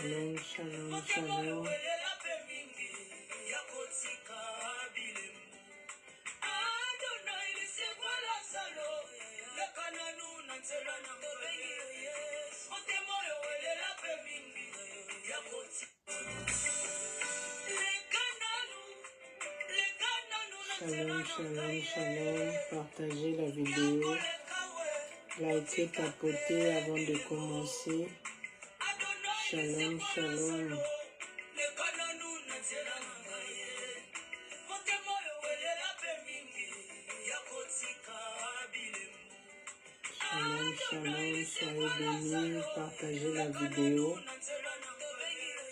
Shalom, shalom, shalom. Shalom, shalom, shalom. Partagez la vidéo. Likez, tapotez avant de commencer. Shalom, shalom. Shalom, shalom. Soyez bénis. Partagez la vidéo.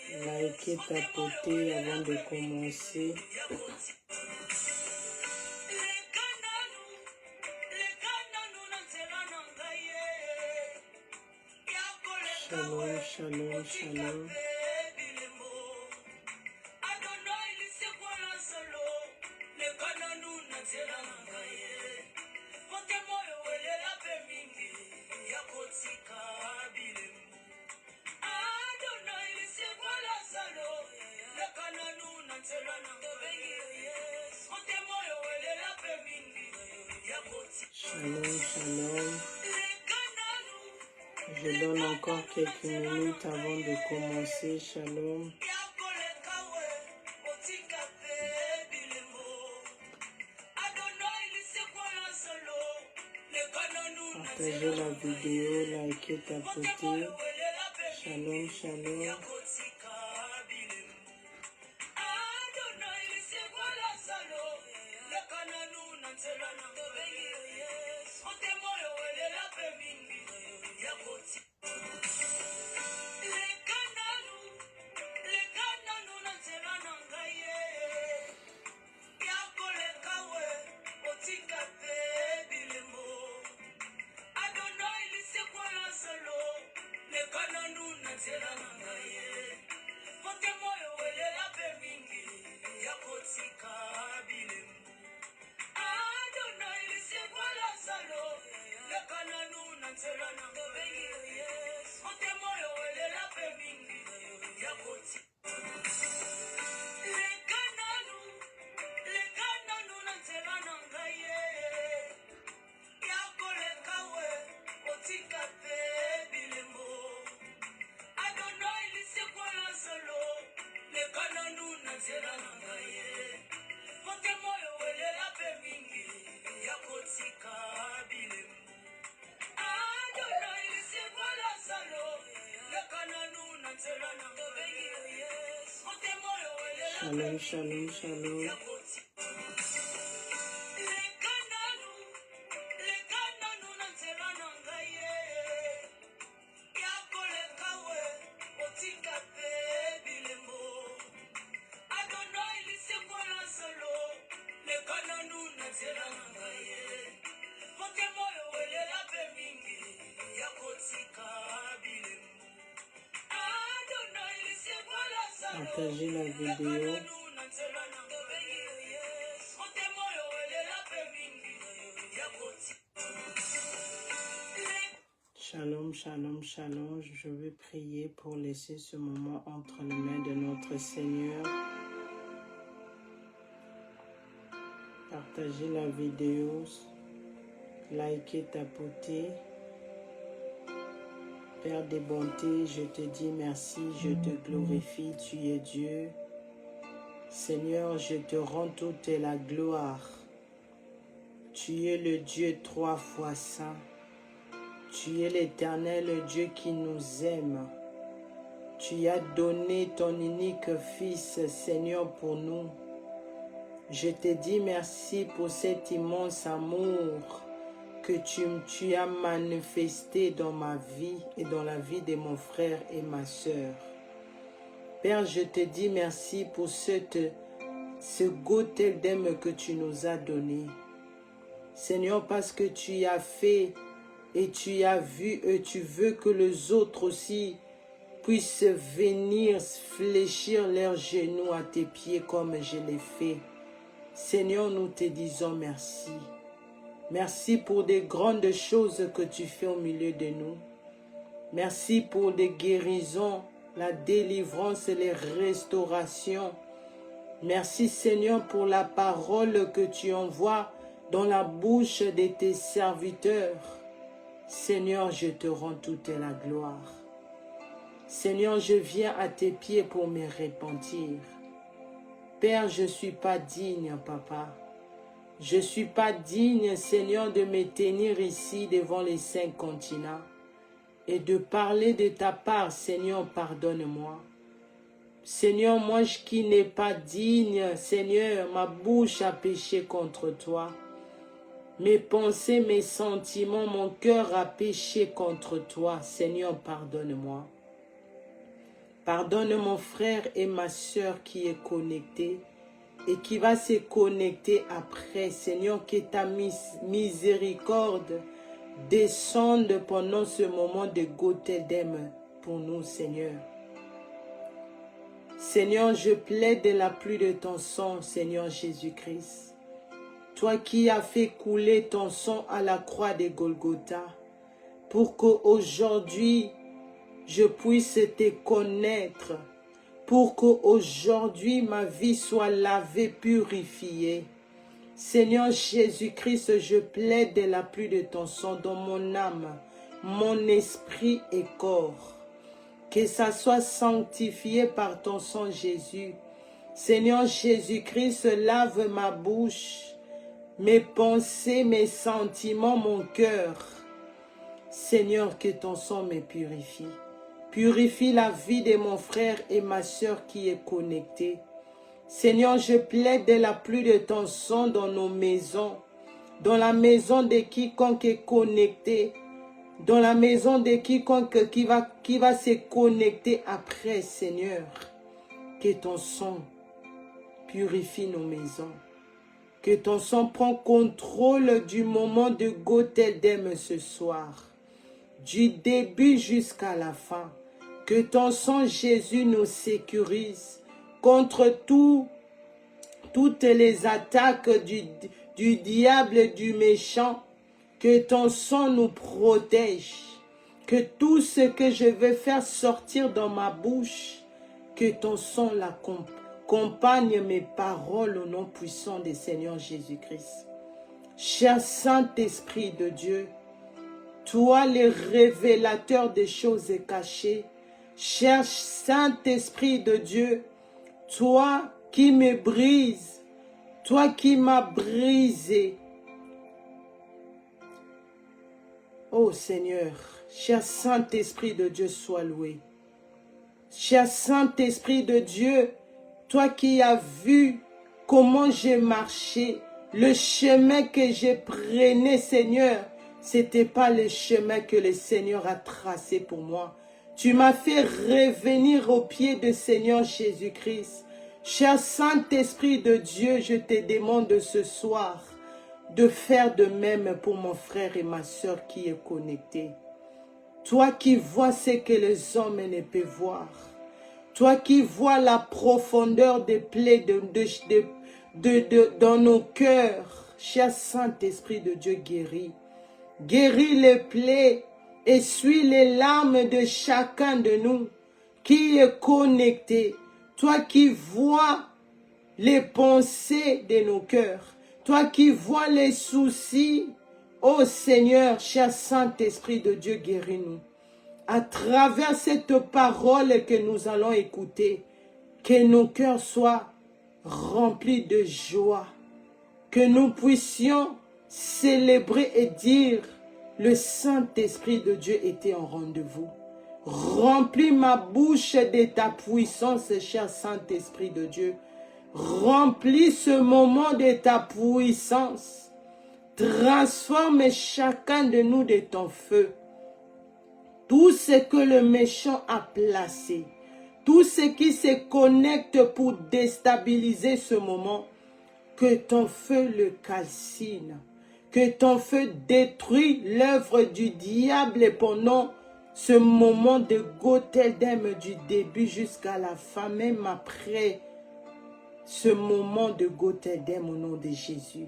Likez, tapotez avant de commencer. Shalom, shalom, shalom. Shalom, shalom. Je donne encore quelques minutes avant de commencer. Shalom. Partagez la vidéo, likez, tapotez. Shalom, shalom. Shalom, shalom, shalom. Partagez la vidéo. Shalom, shalom, shalom. Je vais prier pour laisser ce moment entre les mains de notre Seigneur. Partagez la vidéo. Likez, tapotez. Père des bontés, je te dis merci, je te glorifie, tu es Dieu. Seigneur, je te rends toute la gloire. Tu es le Dieu 3 fois saint. Tu es l'Éternel Dieu qui nous aime. Tu as donné ton unique Fils, Seigneur, pour nous. Je te dis merci pour cet immense amour que tu as manifesté dans ma vie et dans la vie de mon frère et ma sœur. Père, je te dis merci pour ce goût d'aime que tu nous as donné. Seigneur, parce que tu as fait et tu as vu et tu veux que les autres aussi puissent venir fléchir leurs genoux à tes pieds comme je l'ai fait. Seigneur, nous te disons merci. Merci pour des grandes choses que tu fais au milieu de nous. Merci pour des guérisons, la délivrance et les restaurations. Merci Seigneur pour la parole que tu envoies dans la bouche de tes serviteurs. Seigneur, je te rends toute la gloire. Seigneur, je viens à tes pieds pour me repentir. Père, je ne suis pas digne, Papa. Je ne suis pas digne, Seigneur, de me tenir ici devant les 5 continents et de parler de ta part. Seigneur, pardonne-moi. Seigneur, moi qui n'ai pas digne, Seigneur, ma bouche a péché contre toi. Mes pensées, mes sentiments, mon cœur a péché contre toi. Seigneur, pardonne-moi. Pardonne mon frère et ma sœur qui est connecté et qui va se connecter après. Seigneur, que ta miséricorde descende pendant ce moment de goutte d'aime pour nous, Seigneur. Seigneur, je plaide la pluie de ton sang, Seigneur Jésus-Christ. Toi qui as fait couler ton sang à la croix de Golgotha, pour qu'aujourd'hui je puisse te connaître, pour qu'aujourd'hui ma vie soit lavée, purifiée. Seigneur Jésus-Christ, je plaide la pluie de ton sang dans mon âme, mon esprit et corps. Que ça soit sanctifié par ton sang Jésus. Seigneur Jésus-Christ, lave ma bouche, mes pensées, mes sentiments, mon cœur. Seigneur, que ton sang me purifie. Purifie la vie de mon frère et ma soeur qui est connectée. Seigneur, je plaide de la pluie de ton sang dans nos maisons, dans la maison de quiconque est connecté, dans la maison de quiconque qui va se connecter après, Seigneur. Que ton sang purifie nos maisons. Que ton sang prend contrôle du moment de Gothel-Dem ce soir, du début jusqu'à la fin. Que ton sang, Jésus, nous sécurise contre toutes les attaques du diable et du méchant. Que ton sang nous protège. Que tout ce que je veux faire sortir dans ma bouche, que ton sang l'accompagne mes paroles au nom puissant du Seigneur Jésus-Christ. Cher Saint-Esprit de Dieu, toi le révélateur des choses cachées, cher Saint-Esprit de Dieu, toi qui me brises, toi qui m'as brisé. Oh Seigneur, cher Saint-Esprit de Dieu, sois loué. Cher Saint-Esprit de Dieu, toi qui as vu comment j'ai marché, le chemin que j'ai prenais, Seigneur, ce n'était pas le chemin que le Seigneur a tracé pour moi. Tu m'as fait revenir au pied du Seigneur Jésus-Christ. Cher Saint-Esprit de Dieu, je te demande ce soir de faire de même pour mon frère et ma soeur qui est connecté. Toi qui vois ce que les hommes ne peuvent voir. Toi qui vois la profondeur des plaies dans nos cœurs. Cher Saint-Esprit de Dieu, guéris. Guéris les plaies. Essuie les larmes de chacun de nous qui est connecté. Toi qui vois les pensées de nos cœurs. Toi qui vois les soucis. Ô Seigneur, cher Saint-Esprit de Dieu, guéris-nous. À travers cette parole que nous allons écouter, que nos cœurs soient remplis de joie, que nous puissions célébrer et dire, le Saint-Esprit de Dieu était en rendez-vous. Remplis ma bouche de ta puissance, cher Saint-Esprit de Dieu. Remplis ce moment de ta puissance. Transforme chacun de nous de ton feu. Tout ce que le méchant a placé, tout ce qui se connecte pour déstabiliser ce moment, que ton feu le calcine, que ton feu détruit l'œuvre du diable pendant ce moment de Gothel-Dem du début jusqu'à la fin, même après ce moment de Gothel-Dem au nom de Jésus.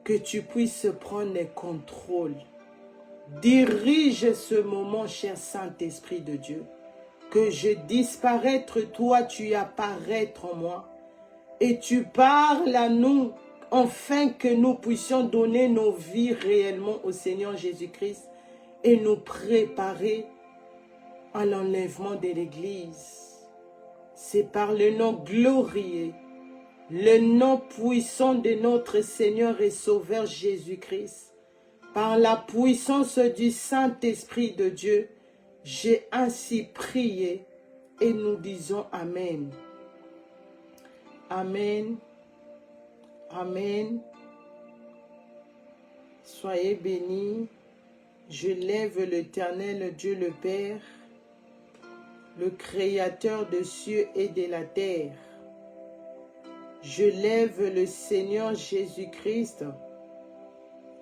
Que tu puisses prendre le contrôle. Dirige ce moment, cher Saint-Esprit de Dieu. Que je disparaître, toi tu apparaître en moi. Et tu parles à nous, afin que nous puissions donner nos vies réellement au Seigneur Jésus-Christ et nous préparer à l'enlèvement de l'Église. C'est par le nom glorieux, le nom puissant de notre Seigneur et Sauveur Jésus-Christ, par la puissance du Saint-Esprit de Dieu, j'ai ainsi prié et nous disons Amen. Amen. Amen. Soyez bénis. Je lève l'Éternel Dieu le Père, le Créateur des cieux et de la terre. Je lève le Seigneur Jésus-Christ,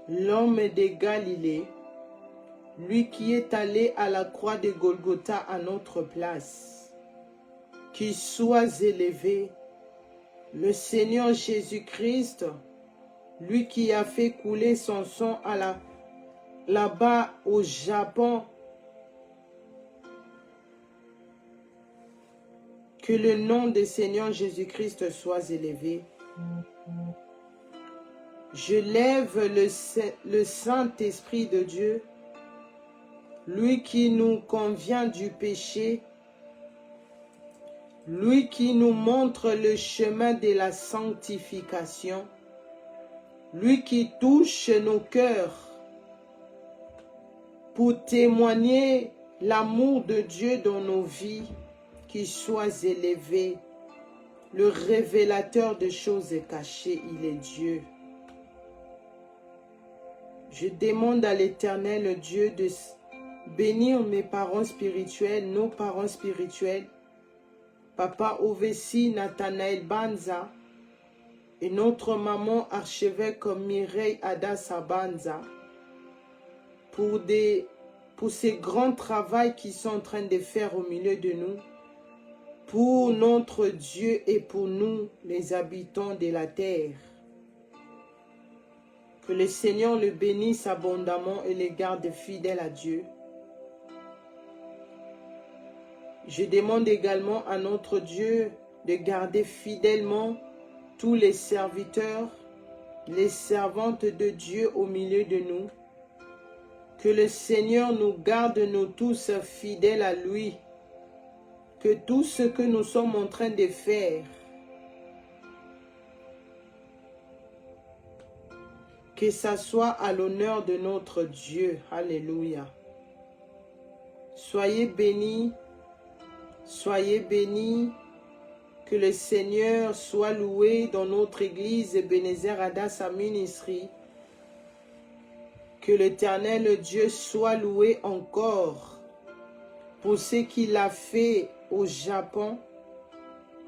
l'homme de Galilée, lui qui est allé à la croix de Golgotha à notre place. Qu'il soit élevé, le Seigneur Jésus-Christ, lui qui a fait couler son sang là-bas au Japon. Que le nom du Seigneur Jésus-Christ soit élevé. Je lève le Saint-Esprit de Dieu, lui qui nous convient du péché, lui qui nous montre le chemin de la sanctification, lui qui touche nos cœurs pour témoigner l'amour de Dieu dans nos vies, qu'il soit élevé. Le révélateur de choses cachées, il est Dieu. Je demande à l'Éternel Dieu de bénir mes parents spirituels, nos parents spirituels, Papa Ovessi, Nathanaël Banza, et notre maman archevêque Mireille Adassa Banza, pour ces grands travaux qu'ils sont en train de faire au milieu de nous, pour notre Dieu et pour nous, les habitants de la terre. Que le Seigneur le bénisse abondamment et les garde fidèles à Dieu. Je demande également à notre Dieu de garder fidèlement tous les serviteurs, les servantes de Dieu au milieu de nous. Que le Seigneur nous garde, nous tous, fidèles à lui. Que tout ce que nous sommes en train de faire, que ça soit à l'honneur de notre Dieu. Alléluia. Soyez bénis. Soyez bénis. Que le Seigneur soit loué dans notre église Ebenezer Adassa Ministry. Que l'Éternel Dieu soit loué encore pour ce qu'il a fait au Japon,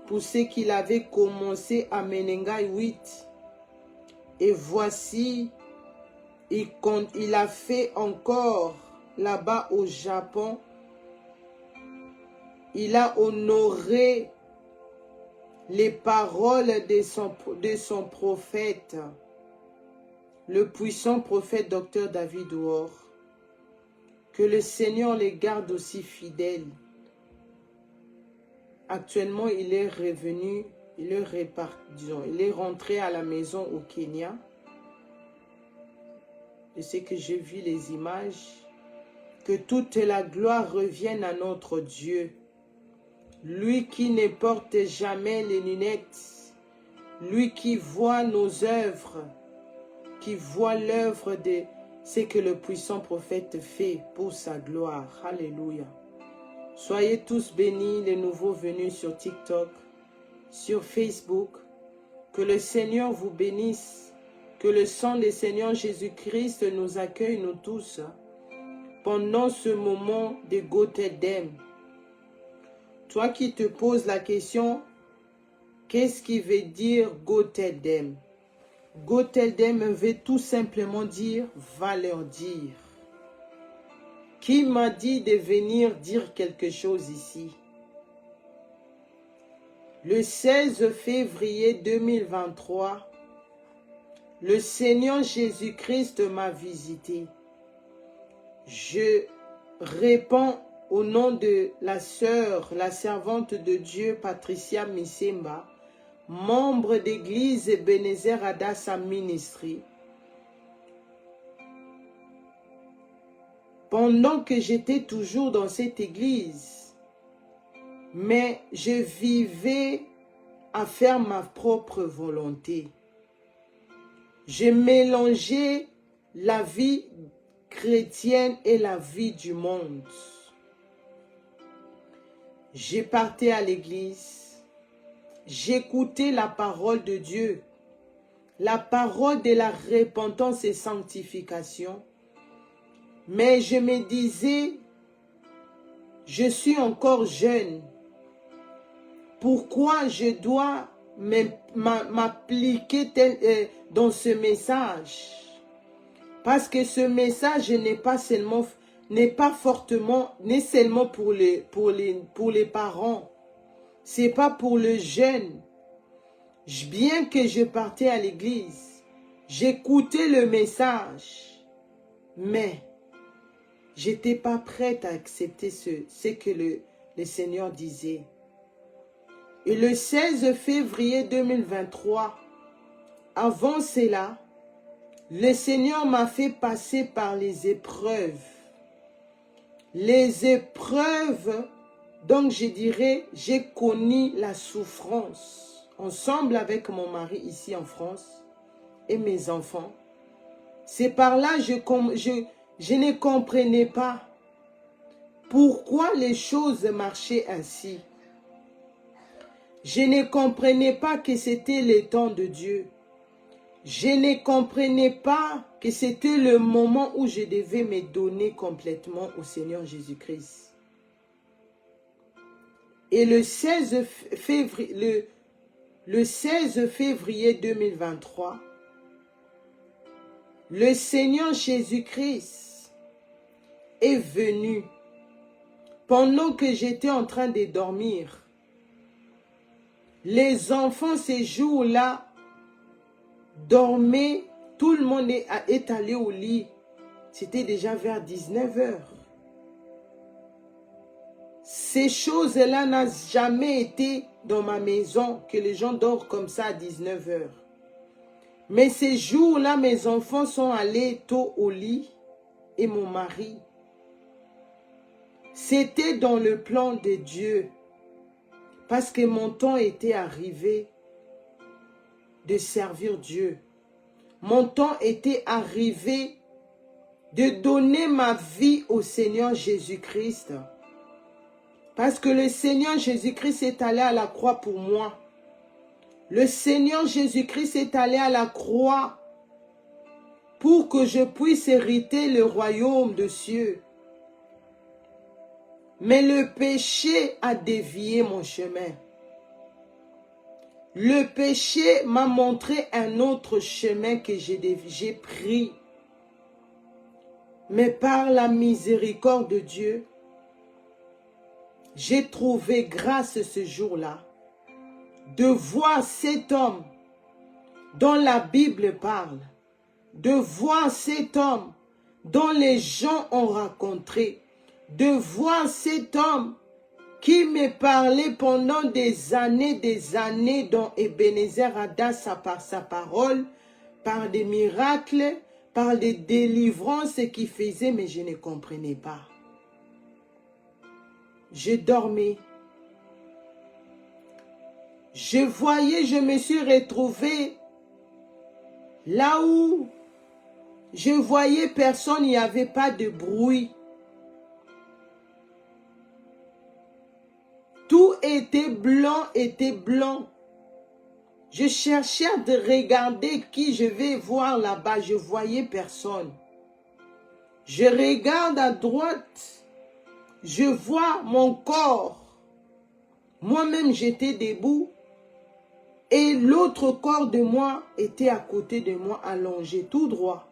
pour ce qu'il avait commencé à Menengai 8. Et voici, il a fait encore là-bas au Japon. Il a honoré les paroles de son prophète, le puissant prophète Dr David Ouor. Que le Seigneur les garde aussi fidèles. Actuellement, il est revenu, il est rentré à la maison au Kenya. Je sais que j'ai vu les images. Que toute la gloire revienne à notre Dieu. Lui qui ne porte jamais les lunettes. Lui qui voit nos œuvres. Qui voit l'œuvre de ce que le puissant prophète fait pour sa gloire. Alléluia. Soyez tous bénis, les nouveaux venus sur TikTok, sur Facebook. Que le Seigneur vous bénisse. Que le sang du Seigneur Jésus-Christ nous accueille, nous tous, pendant ce moment de Gottesdienst. Toi qui te poses la question, qu'est-ce qui veut dire Gottesdienst? Gottesdienst veut tout simplement dire « va leur dire ». Qui m'a dit de venir dire quelque chose ici? Le 16 février 2023, le Seigneur Jésus-Christ m'a visité. Je réponds au nom de la sœur, la servante de Dieu, Patricia Misemba, membre d'église Ebenezer Adassa Ministry. Pendant que j'étais toujours dans cette église, mais je vivais à faire ma propre volonté. Je mélangeais la vie chrétienne et la vie du monde. Je partais à l'église, j'écoutais la parole de Dieu, la parole de la repentance et sanctification. Mais je me disais, je suis encore jeune. Pourquoi je dois m'appliquer dans ce message? Parce que ce message n'est pas seulement, n'est seulement pour les parents. C'est pas pour le jeune. Bien que je partais à l'église, j'écoutais le message, mais j'étais pas prête à accepter ce que le Seigneur disait. Et le 16 février 2023, avant cela, le Seigneur m'a fait passer par les épreuves. Les épreuves, donc je dirais, j'ai connu la souffrance. Ensemble avec mon mari ici en France et mes enfants. C'est par là Je ne comprenais pas pourquoi les choses marchaient ainsi. Je ne comprenais pas que c'était le temps de Dieu. Je ne comprenais pas que c'était le moment où je devais me donner complètement au Seigneur Jésus-Christ. Et le 16 février 2023, le Seigneur Jésus-Christ est venu pendant que j'étais en train de dormir. Les enfants ces jours-là dormaient, tout le monde est allé au lit. C'était déjà vers 19 h. Ces choses-là n'ont jamais été dans ma maison, que les gens dorment comme ça à 19 h. Mais ces jours-là, mes enfants sont allés tôt au lit et mon mari. C'était dans le plan de Dieu. Parce que mon temps était arrivé de servir Dieu. Mon temps était arrivé de donner ma vie au Seigneur Jésus-Christ. Parce que le Seigneur Jésus-Christ est allé à la croix pour moi. Le Seigneur Jésus-Christ est allé à la croix pour que je puisse hériter le royaume des cieux. Mais le péché a dévié mon chemin. Le péché m'a montré un autre chemin que j'ai pris. Mais par la miséricorde de Dieu, j'ai trouvé grâce ce jour-là de voir cet homme dont la Bible parle, de voir cet homme dont les gens ont rencontré, de voir cet homme qui me parlait pendant des années, dont Ebenezer Hadassa par sa parole, par des miracles, par des délivrances qu'il faisait, mais je ne comprenais pas. Je dormais. Je voyais, je me suis retrouvée là où je voyais personne, il n'y avait pas de bruit. Tout était blanc, Je cherchais à regarder qui je vais voir là-bas. Je voyais personne. Je regarde à droite. Je vois mon corps. Moi-même, j'étais debout. Et l'autre corps de moi était à côté de moi, allongé, tout droit.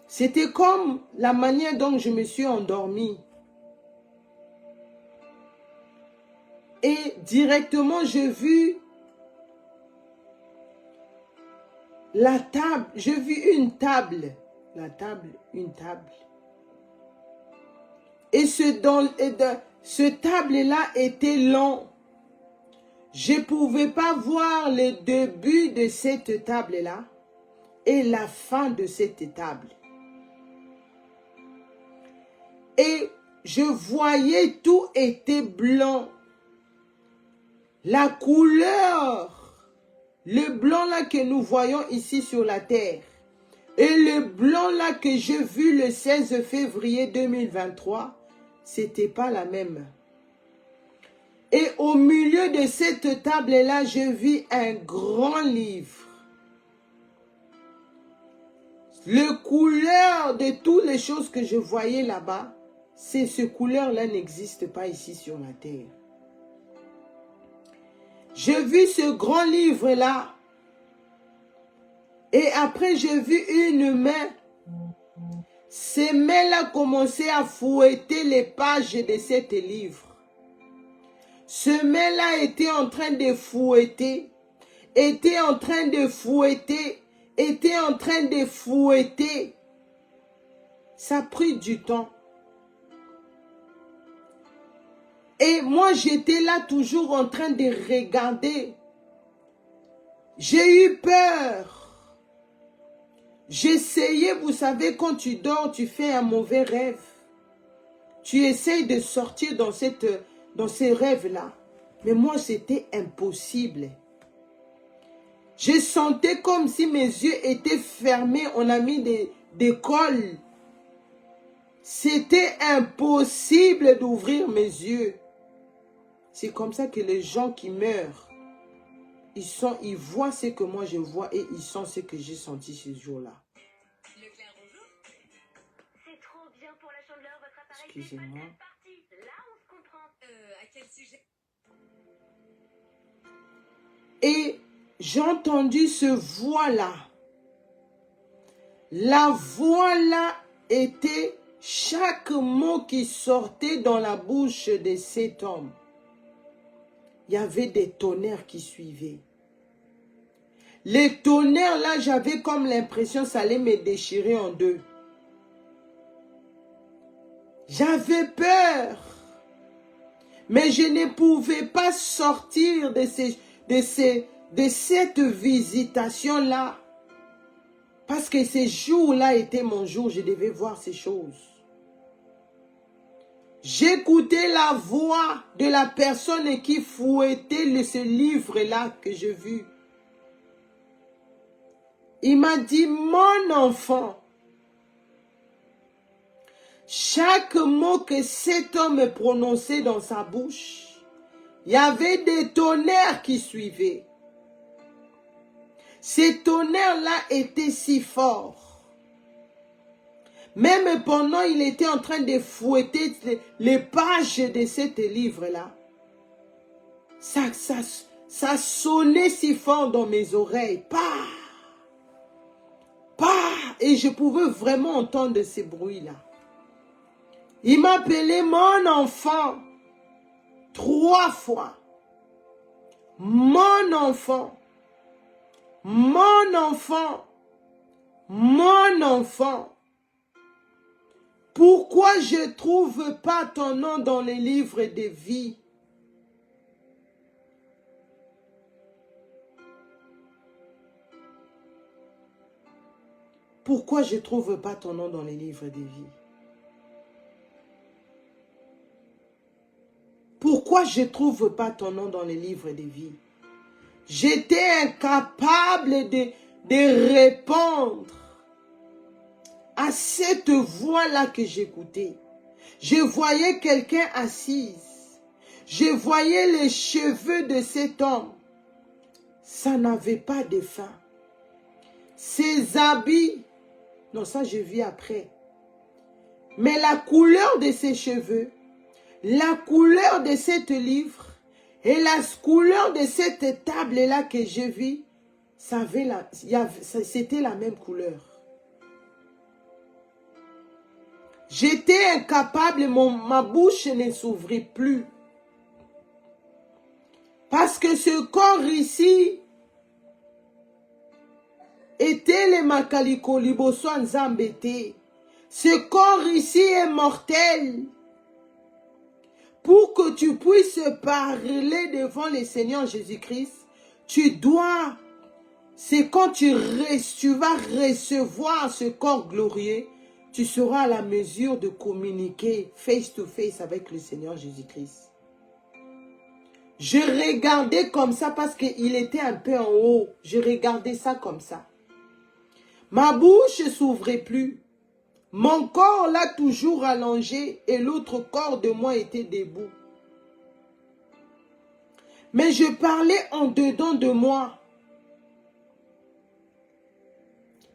C'était comme la manière dont je me suis endormie. Et directement, j'ai vu la table. J'ai vu une table. La table, une table. Et ce table-là était long. Je ne pouvais pas voir le début de cette table-là et la fin de cette table. Et je voyais tout était blanc. La couleur, le blanc là que nous voyons ici sur la terre et le blanc là que j'ai vu le 16 février 2023, c'était pas la même. Et au milieu de cette table-là, je vis un grand livre. Le couleur de toutes les choses que je voyais là-bas, ce couleur-là n'existe pas ici sur la terre. J'ai vu ce grand livre-là. Et après, j'ai vu une main. Ces mains-là commençaient à fouetter les pages de ce livre. Ce main-là était en train de fouetter. Était en train de fouetter. Ça a pris du temps. Et moi, j'étais là toujours en train de regarder. J'ai eu peur. J'essayais, vous savez, quand tu dors, tu fais un mauvais rêve. Tu essayes de sortir dans ces rêves-là. Mais moi, c'était impossible. Je sentais comme si mes yeux étaient fermés. On a mis des cols. C'était impossible d'ouvrir mes yeux. C'est comme ça que les gens qui meurent, ils voient ce que moi je vois et ils sentent ce que j'ai senti ce jour-là. C'est trop bien pour la chandeleur, votre appareil. Excusez-moi. Là, on se comprend. À quel sujet? Et j'ai entendu ce voix-là. La voix-là était chaque mot qui sortait dans la bouche de cet homme. Il y avait des tonnerres qui suivaient. Les tonnerres là, j'avais comme l'impression que ça allait me déchirer en deux. J'avais peur. Mais je ne pouvais pas sortir de cette visitation-là. Parce que ces jours-là étaient mon jour, je devais voir ces choses. J'écoutais la voix de la personne qui fouettait ce livre-là que j'ai vu. Il m'a dit, mon enfant, chaque mot que cet homme prononçait dans sa bouche, il y avait des tonnerres qui suivaient. Ces tonnerres-là étaient si forts. Même pendant qu'il était en train de fouetter les pages de ce livre-là, ça sonnait si fort dans mes oreilles. Pah! Pah! Et je pouvais vraiment entendre ces bruits-là. Il m'appelait mon enfant 3 fois. Mon enfant. Mon enfant. Mon enfant. Pourquoi je ne trouve pas ton nom dans les livres de vie? Pourquoi je ne trouve pas ton nom dans les livres de vie? Pourquoi je ne trouve pas ton nom dans les livres de vie? J'étais incapable de répondre à cette voix-là que j'écoutais. Je voyais quelqu'un assise. Je voyais les cheveux de cet homme. Ça n'avait pas de fin. Ses habits, non, ça je vis après. Mais la couleur de ses cheveux, la couleur de cet livre et la couleur de cette table-là que j'ai vue, c'était la même couleur. J'étais incapable, ma bouche ne s'ouvrit plus. Parce que ce corps ici était le Makaliko Liboso Nzambete. Ce corps ici est mortel. Pour que tu puisses parler devant le Seigneur Jésus-Christ, c'est quand tu vas recevoir ce corps glorieux, tu seras à la mesure de communiquer face to face avec le Seigneur Jésus-Christ. Je regardais comme ça parce qu'il était un peu en haut. Je regardais ça comme ça. Ma bouche ne s'ouvrait plus. Mon corps là toujours allongé et l'autre corps de moi était debout. Mais je parlais en dedans de moi.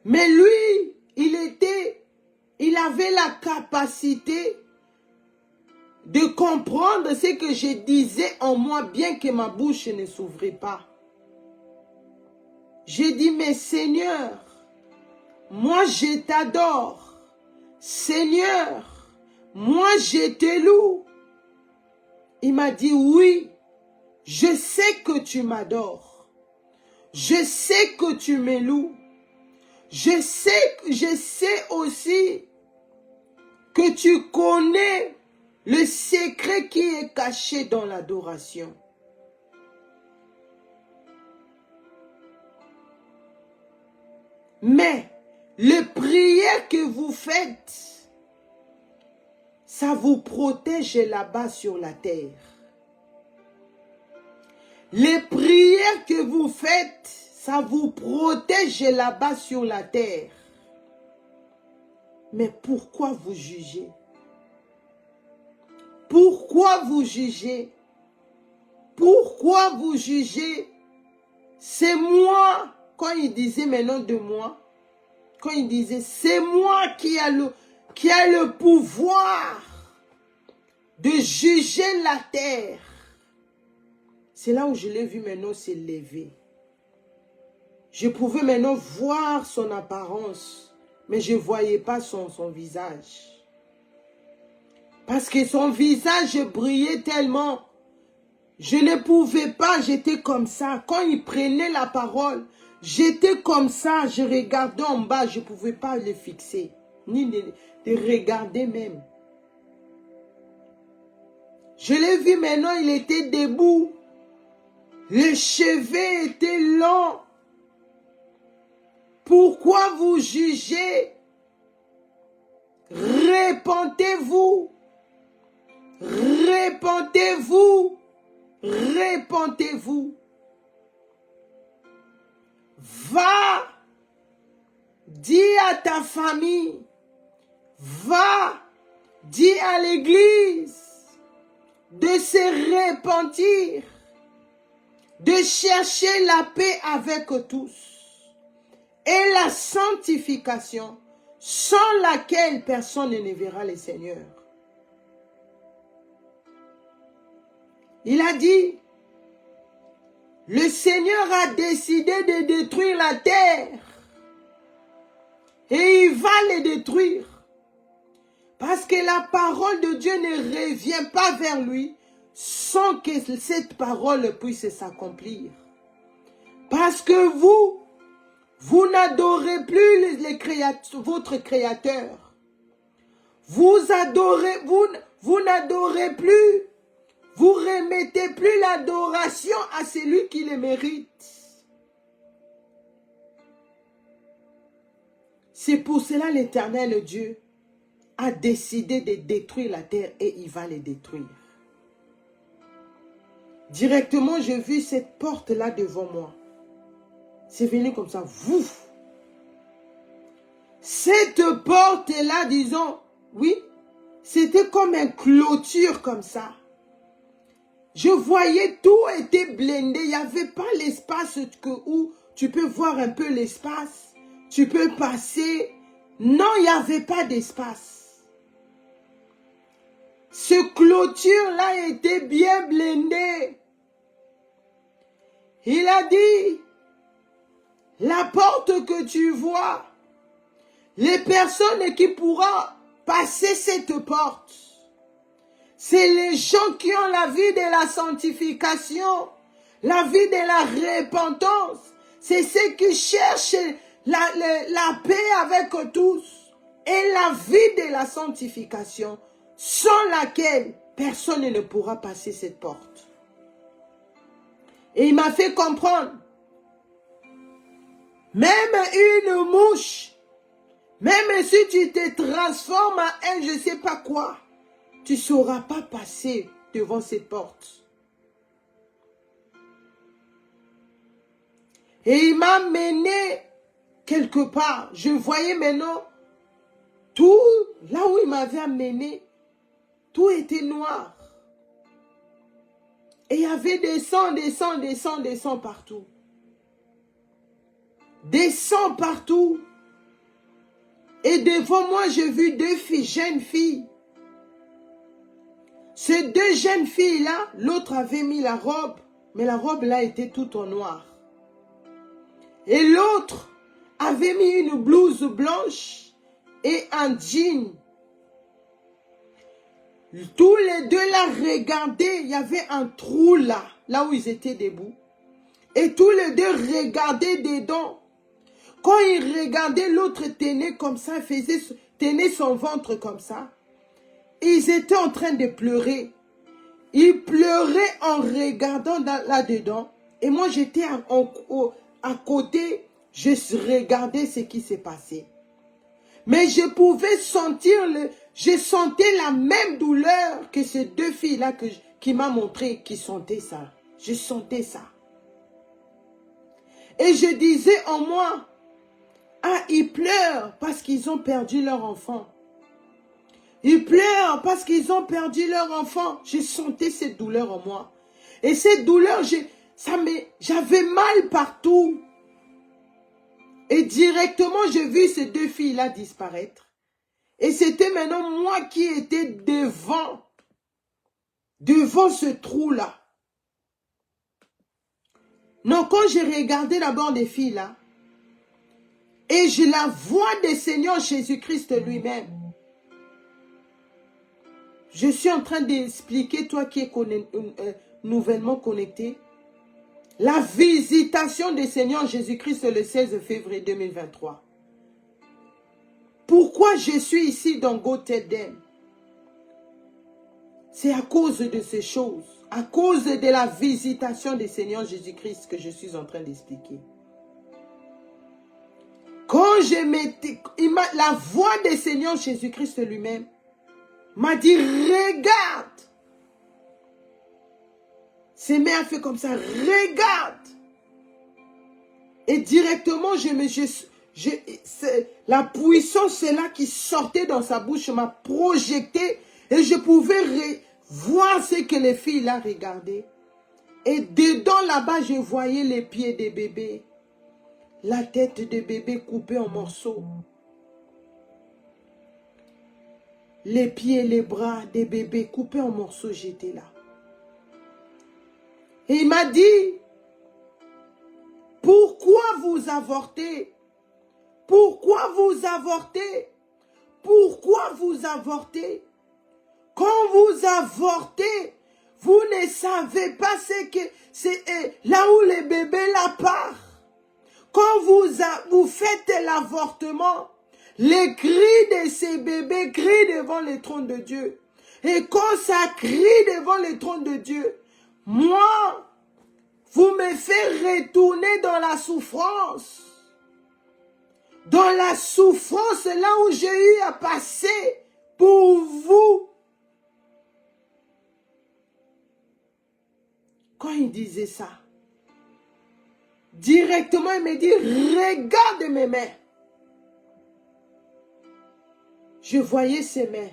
Mais lui, il avait la capacité de comprendre ce que je disais en moi, bien que ma bouche ne s'ouvrait pas. J'ai dit, mais Seigneur, moi je t'adore. Seigneur, moi je te loue. Il m'a dit, oui, je sais que tu m'adores. Je sais que tu me loues. Je sais aussi que tu connais le secret qui est caché dans l'adoration. Mais les prières que vous faites, ça vous protège là-bas sur la terre. Les prières que vous faites, Ça vous protège là-bas sur la terre. Mais pourquoi vous jugez? Pourquoi vous jugez? Pourquoi vous jugez? C'est moi, quand il disait maintenant de moi, quand il disait c'est moi qui a le pouvoir de juger la terre. C'est là où je l'ai vu maintenant s'élever. Je pouvais maintenant voir son apparence, mais je ne voyais pas son visage. Parce que son visage brillait tellement. Je ne pouvais pas, j'étais comme ça. Quand il prenait la parole, j'étais comme ça. Je regardais en bas, je ne pouvais pas le fixer. Ni de regarder même. Je l'ai vu maintenant, il était debout. Les cheveux étaient longs. Pourquoi vous jugez? Répentez-vous. Répentez-vous. Répentez-vous. Va. Dis à ta famille. Va. Dis à l'église de se repentir. De chercher la paix avec tous. Et la sanctification, sans laquelle personne ne verra le Seigneur. Il a dit, le Seigneur a décidé de détruire la terre. Et il va les détruire. Parce que la parole de Dieu ne revient pas vers lui sans que cette parole puisse s'accomplir. Parce que vous n'adorez plus votre Créateur. Vous n'adorez plus. Vous remettez plus l'adoration à celui qui le mérite. C'est pour cela l'Éternel Dieu a décidé de détruire la terre et il va les détruire. Directement, j'ai vu cette porte-là devant moi. C'est venu comme ça, vouf. Cette porte-là, disons, oui, c'était comme une clôture comme ça. Je voyais tout était blindé. Il n'y avait pas l'espace où tu peux voir un peu l'espace. Tu peux passer. Non, il n'y avait pas d'espace. Ce clôture-là était bien blindé. Il a dit, la porte que tu vois, les personnes qui pourront passer cette porte, c'est les gens qui ont la vie de la sanctification, la vie de la repentance. C'est ceux qui cherchent la paix avec tous et la vie de la sanctification, sans laquelle personne ne pourra passer cette porte. Et il m'a fait comprendre, même une mouche, même si tu te transformes en un je ne sais pas quoi, tu ne sauras pas passer devant cette porte. Et il m'a mené quelque part. Je voyais maintenant tout, là où il m'avait amené, tout était noir. Et il y avait des sangs partout. Des sangs partout. Et devant moi, j'ai vu deux filles, jeunes filles. Ces deux jeunes filles-là, l'autre avait mis la robe, mais la robe là était toute en noir. Et l'autre avait mis une blouse blanche et un jean. Tous les deux là regardaient, il y avait un trou là où ils étaient debout. Et tous les deux regardaient dedans. Quand ils regardaient, l'autre tenait comme ça, tenait son ventre comme ça. Ils étaient en train de pleurer. Ils pleuraient en regardant là-dedans. Et moi, j'étais à côté, je regardais ce qui s'est passé. Mais je pouvais sentir, je sentais la même douleur que ces deux filles-là qui m'ont montré, qui sentaient ça. Je sentais ça. Et je disais en moi, ah, ils pleurent parce qu'ils ont perdu leur enfant. Ils pleurent parce qu'ils ont perdu leur enfant. J'ai senti cette douleur en moi. Et cette douleur, j'avais mal partout. Et directement, j'ai vu ces deux filles-là disparaître. Et c'était maintenant moi qui étais devant ce trou-là. Donc, quand j'ai regardé d'abord les filles-là, et je la vois du Seigneur Jésus-Christ lui-même. Je suis en train d'expliquer, toi qui es nouvellement connecté, la visitation du Seigneur Jésus-Christ le 16 février 2023. Pourquoi je suis ici dans Gothèden? C'est à cause de ces choses, à cause de la visitation du Seigneur Jésus-Christ que je suis en train d'expliquer. Quand je m'étais, la voix du Seigneur Jésus-Christ lui-même m'a dit, regarde. Ses mains ont fait comme ça, regarde. Et directement, la puissance là qui sortait dans sa bouche m'a projeté et je pouvais voir ce que les filles là regardaient. Et dedans là-bas, je voyais les pieds des bébés, la tête des bébés coupée en morceaux, les pieds et les bras des bébés coupés en morceaux, j'étais là. Et il m'a dit, pourquoi vous avortez? Pourquoi vous avortez? Pourquoi vous avortez? Quand vous avortez, vous ne savez pas ce que c'est là où les bébés là partent. Quand vous faites l'avortement, les cris de ces bébés crient devant le trône de Dieu. Et quand ça crie devant le trône de Dieu, moi, vous me faites retourner dans la souffrance. Dans la souffrance, là où j'ai eu à passer pour vous. Quand il disait ça, directement il me dit, regarde mes mains. Je voyais ses mains.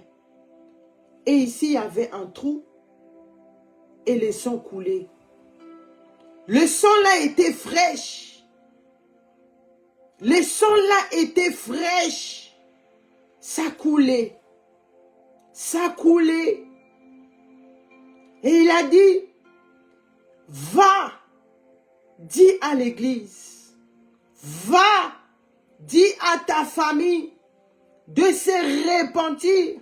Et ici, il y avait un trou et le sang coulait. Le sang là était fraîche. Le sang là était fraîche. Ça coulait. Ça coulait. Et il a dit, va, dis à l'église. Va, dis à ta famille de se repentir,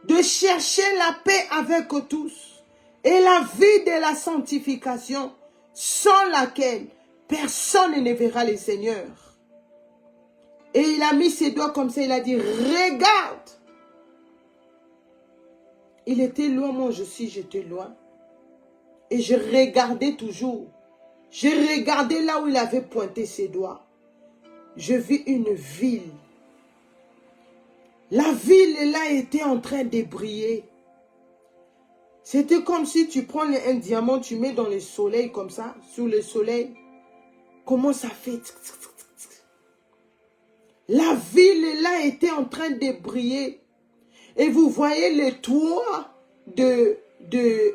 de chercher la paix avec tous et la vie de la sanctification sans laquelle personne ne verra le Seigneur. Et il a mis ses doigts comme ça, il a dit, regarde. Il était loin, moi j'étais loin. Et je regardais toujours. Je regardais là où il avait pointé ses doigts. Je vis une ville. La ville là était en train de briller. C'était comme si tu prends un diamant, tu mets dans le soleil comme ça, sur le soleil. Comment ça fait? La ville là était en train de briller. Et vous voyez les toits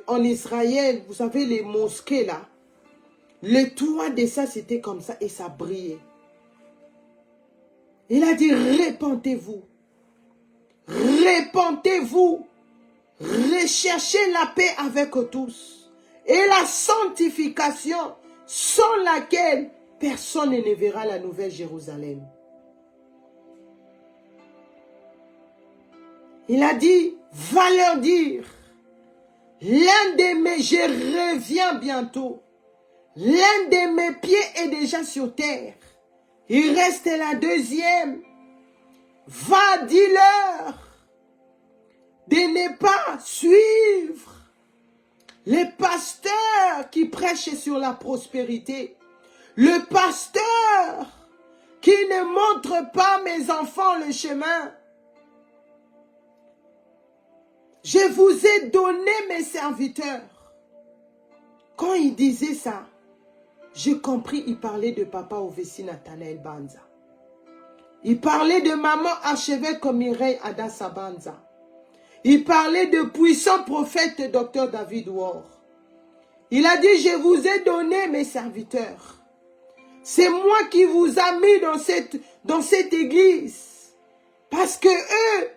en Israël, vous savez les mosquées là. Le toit de ça c'était comme ça et ça brillait. Il a dit repentez-vous. Repentez-vous. Recherchez la paix avec tous. Et la sanctification sans laquelle personne ne verra la nouvelle Jérusalem. Il a dit, va leur dire, l'un de mes, je reviens bientôt. L'un de mes pieds est déjà sur terre. Il reste la deuxième. Va, dis-leur de ne pas suivre les pasteurs qui prêchent sur la prospérité. Le pasteur qui ne montre pas mes enfants le chemin. Je vous ai donné mes serviteurs. Quand il disait ça, j'ai compris, il parlait de papa Ovessi Nathanaël Banza. Il parlait de maman archevêque Mireille Adassa Banza. Il parlait de puissant prophète Dr David Ward. Il a dit, je vous ai donné mes serviteurs. C'est moi qui vous a mis dans cette église. Parce que eux,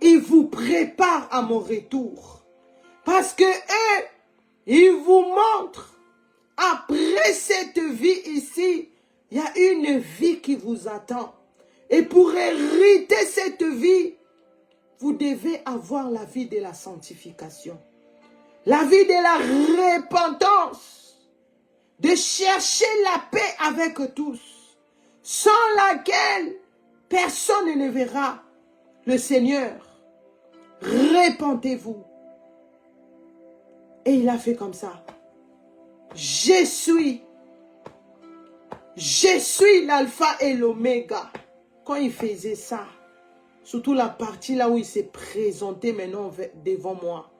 ils vous préparent à mon retour. Parce que eux, ils vous montrent, après cette vie ici, il y a une vie qui vous attend. Et pour hériter cette vie, vous devez avoir la vie de la sanctification. La vie de la repentance. De chercher la paix avec tous. Sans laquelle, personne ne verra le Seigneur. Repentez-vous. Et il a fait comme ça. Je suis l'alpha et l'oméga. Quand il faisait ça, surtout la partie là où il s'est présenté maintenant devant moi,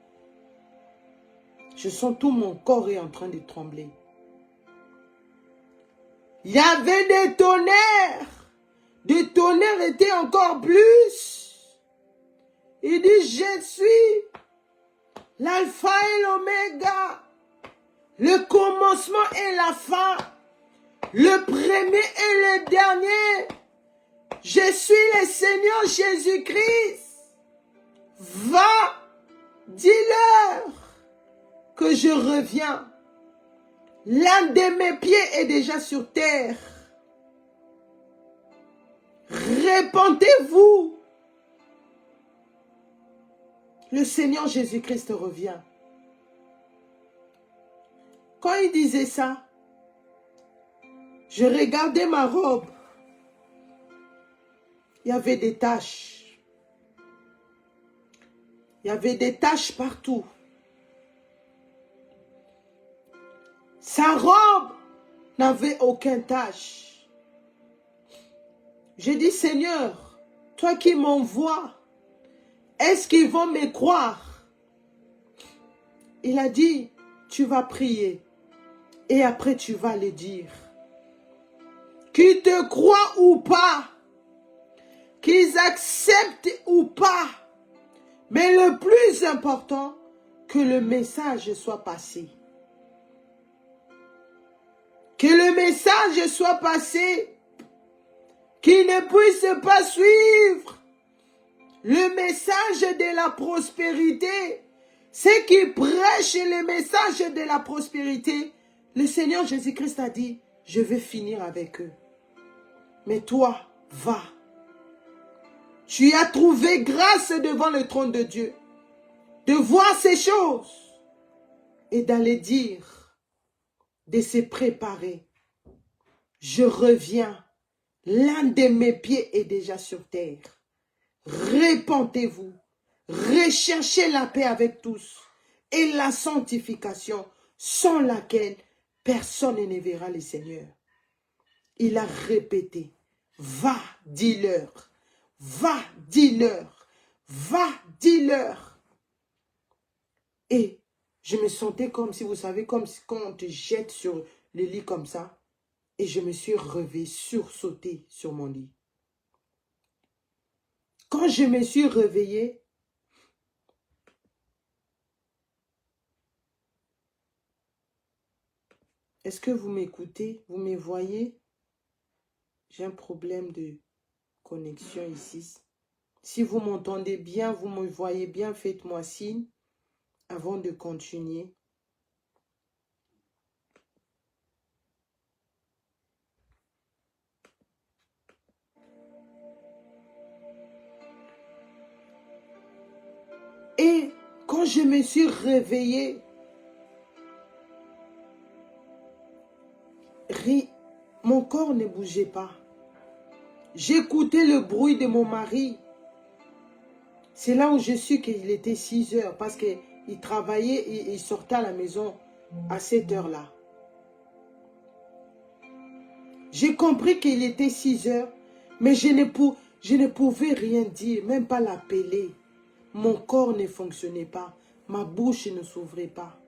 je sens tout mon corps est en train de trembler. Il y avait des tonnerres. Des tonnerres étaient encore plus. Il dit, je suis l'alpha et l'oméga. Le commencement et la fin. Le premier et le dernier. Je suis le Seigneur Jésus-Christ. Va, dis-leur que je reviens. L'un de mes pieds est déjà sur terre. Répentez-vous. Le Seigneur Jésus-Christ revient. Quand il disait ça, je regardais ma robe. Il y avait des taches. Il y avait des taches partout. Sa robe n'avait aucune tache. J'ai dit, Seigneur, toi qui m'envoies, est-ce qu'ils vont me croire? Il a dit, tu vas prier et après tu vas le dire. Qu'ils te croient ou pas, qu'ils acceptent ou pas, mais le plus important, que le message soit passé. Que le message soit passé, qu'ils ne puissent pas suivre le message de la prospérité. Ceux qui prêchent le message de la prospérité, le Seigneur Jésus-Christ a dit, je vais finir avec eux. Mais toi, va. Tu as trouvé grâce devant le trône de Dieu de voir ces choses et d'aller dire, de se préparer. Je reviens. L'un de mes pieds est déjà sur terre. Répentez-vous. Recherchez la paix avec tous et la sanctification sans laquelle personne ne verra le Seigneur. Il a répété, va, dis-leur, va, dis-leur, va, dis-leur. Et je me sentais comme si, vous savez, comme quand on te jette sur le lit comme ça. Et je me suis réveillée, sursautée sur mon lit. Quand je me suis réveillée, est-ce que vous m'écoutez? Vous me voyez? J'ai un problème de connexion ici. Si vous m'entendez bien, vous me voyez bien, faites-moi signe avant de continuer. Et quand je me suis réveillée, mon corps ne bougeait pas. J'écoutais le bruit de mon mari. C'est là où je suis qu'il était 6 heures parce qu'il travaillait et il sortait à la maison à cette heure-là. J'ai compris qu'il était 6 heures, mais je ne pouvais rien dire, même pas l'appeler. Mon corps ne fonctionnait pas, ma bouche ne s'ouvrait pas.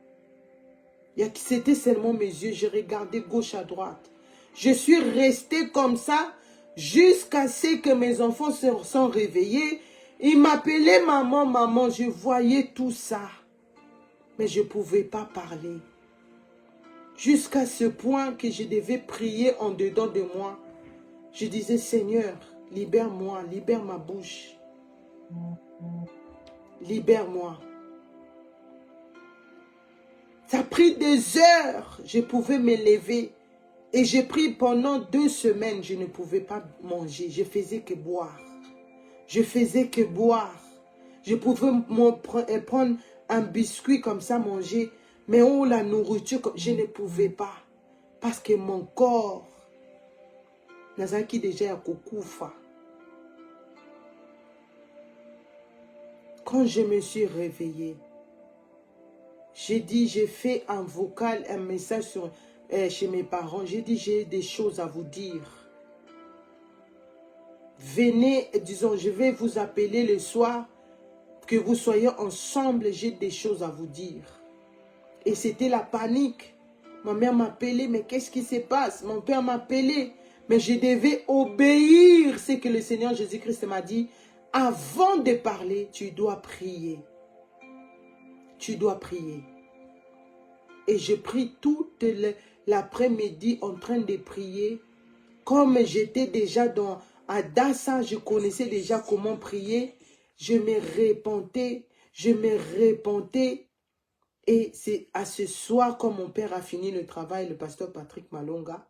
C'était seulement mes yeux. Je regardais gauche à droite. Je suis restée comme ça jusqu'à ce que mes enfants se sont réveillés. Ils m'appelaient maman, maman. Je voyais tout ça. Mais je ne pouvais pas parler. Jusqu'à ce point que je devais prier en dedans de moi. Je disais, Seigneur, libère-moi, libère ma bouche. Libère-moi. Ça a pris des heures. Je pouvais me lever. Et j'ai pris pendant 2 semaines, je ne pouvais pas manger. Je faisais que boire. Je faisais que boire. Je pouvais prendre un biscuit comme ça, manger. Mais oh, la nourriture, je ne pouvais pas. Parce que mon corps, Nazaki déjà a kokoufa. Quand je me suis réveillée, j'ai dit, j'ai fait un vocal, un message chez mes parents. J'ai dit, j'ai des choses à vous dire. Venez, disons, je vais vous appeler le soir, que vous soyez ensemble, j'ai des choses à vous dire. Et c'était la panique. Ma mère m'appelait, mais qu'est-ce qui se passe? Mon père m'appelait, mais je devais obéir ce que le Seigneur Jésus-Christ m'a dit. Avant de parler, tu dois prier. Tu dois prier. Et je prie toute l'après-midi en train de prier. Comme j'étais déjà à Dassa, je connaissais déjà comment prier. Je me repentais, je me repentais. Et c'est à ce soir, quand mon père a fini le travail, le pasteur Patrick Malonga,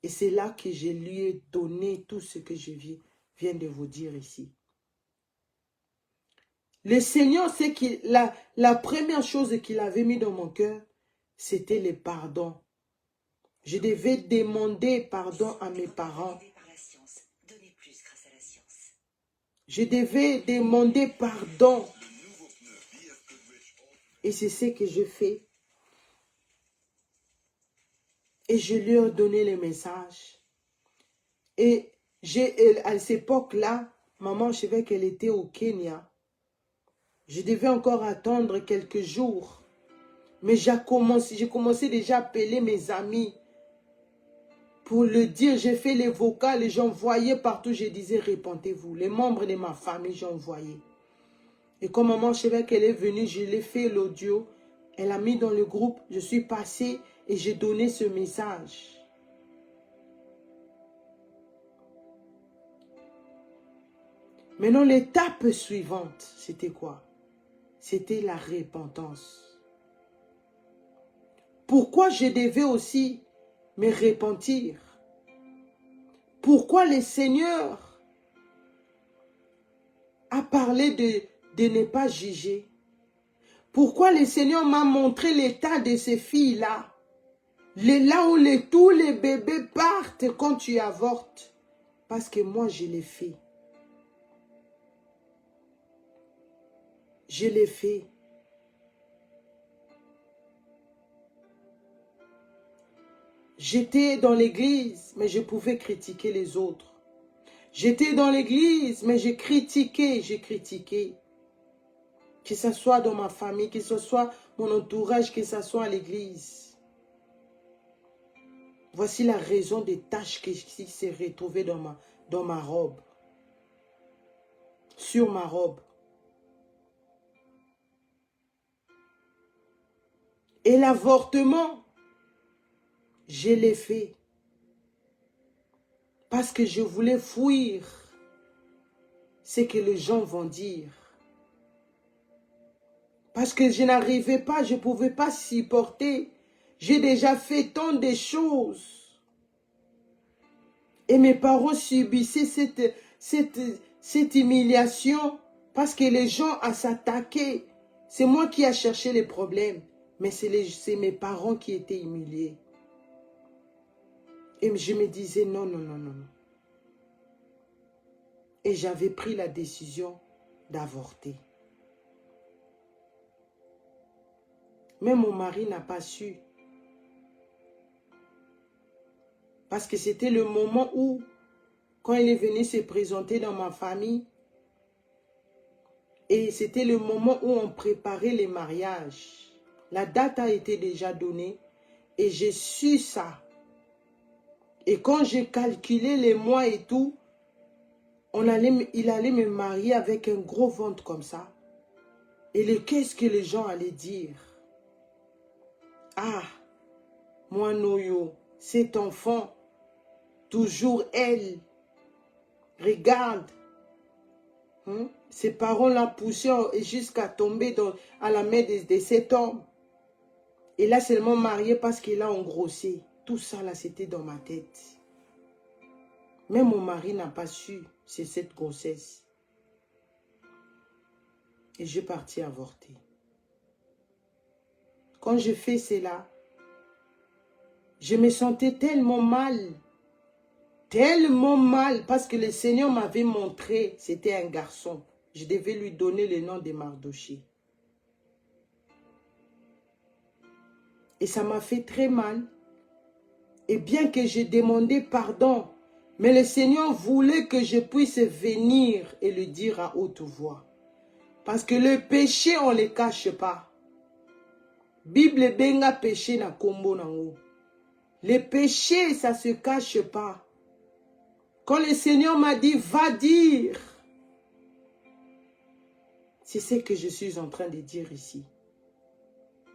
et c'est là que je lui ai donné tout ce que je viens de vous dire ici. Le Seigneur, c'est que la première chose qu'il avait mis dans mon cœur, c'était le pardon. Je devais demander pardon à mes parents. Je devais demander pardon. Et c'est ce que je fais. Et je lui ai donné le message. Et à cette époque-là, maman, je savais qu'elle était au Kenya. Je devais encore attendre quelques jours. Mais j'ai commencé déjà à appeler mes amis. Pour le dire, j'ai fait les vocales et j'envoyais partout. Je disais, répentez-vous. Les membres de ma famille, j'envoyais. Et quand maman, je savais qu'elle est venue, je l'ai fait l'audio. Elle a mis dans le groupe. Je suis passée et j'ai donné ce message. Maintenant, l'étape suivante, c'était quoi? C'était la repentance. Pourquoi je devais aussi me repentir? Pourquoi le Seigneur a parlé de ne pas juger? Pourquoi le Seigneur m'a montré l'état de ces filles-là? Là où tous les bébés partent quand tu avortes. Parce que moi, je l'ai fait. Je l'ai fait. J'étais dans l'église, mais je pouvais critiquer les autres. J'étais dans l'église, mais j'ai critiqué. Que ce soit dans ma famille, que ce soit mon entourage, que ce soit à l'église. Voici la raison des taches qui s'est retrouvée dans ma robe. Sur ma robe. Et l'avortement, je l'ai fait. Parce que je voulais fuir ce que les gens vont dire. Parce que je n'arrivais pas, je ne pouvais pas supporter. J'ai déjà fait tant de choses. Et mes parents subissaient cette humiliation parce que les gens à s'attaquer. C'est moi qui ai cherché les problèmes. Mais c'est mes parents qui étaient humiliés. Et je me disais non, non, non, non. Et j'avais pris la décision d'avorter. Mais mon mari n'a pas su. Parce que c'était le moment où, quand il est venu se présenter dans ma famille, et c'était le moment où on préparait les mariages. La date a été déjà donnée et j'ai su ça. Et quand j'ai calculé les mois et tout, il allait me marier avec un gros ventre comme ça. Et qu'est-ce que les gens allaient dire? Ah, moi Noyo, cet enfant, toujours elle, regarde. Ses parents l'ont poussé jusqu'à tomber à la main de cet homme. Et là, seulement marié parce qu'il a engrossé. Tout ça, là, c'était dans ma tête. Même mon mari n'a pas su, c'est cette grossesse. Et je partis avorter. Quand je fais cela, je me sentais tellement mal. Tellement mal, parce que le Seigneur m'avait montré, c'était un garçon. Je devais lui donner le nom de Mardoché. Et ça m'a fait très mal. Et bien que j'ai demandé pardon, mais le Seigneur voulait que je puisse venir et le dire à haute voix. Parce que le péché, on ne le cache pas. Bible benga péché na kombo nango. Le péché, ça ne se cache pas. Quand le Seigneur m'a dit, va dire. C'est ce que je suis en train de dire ici.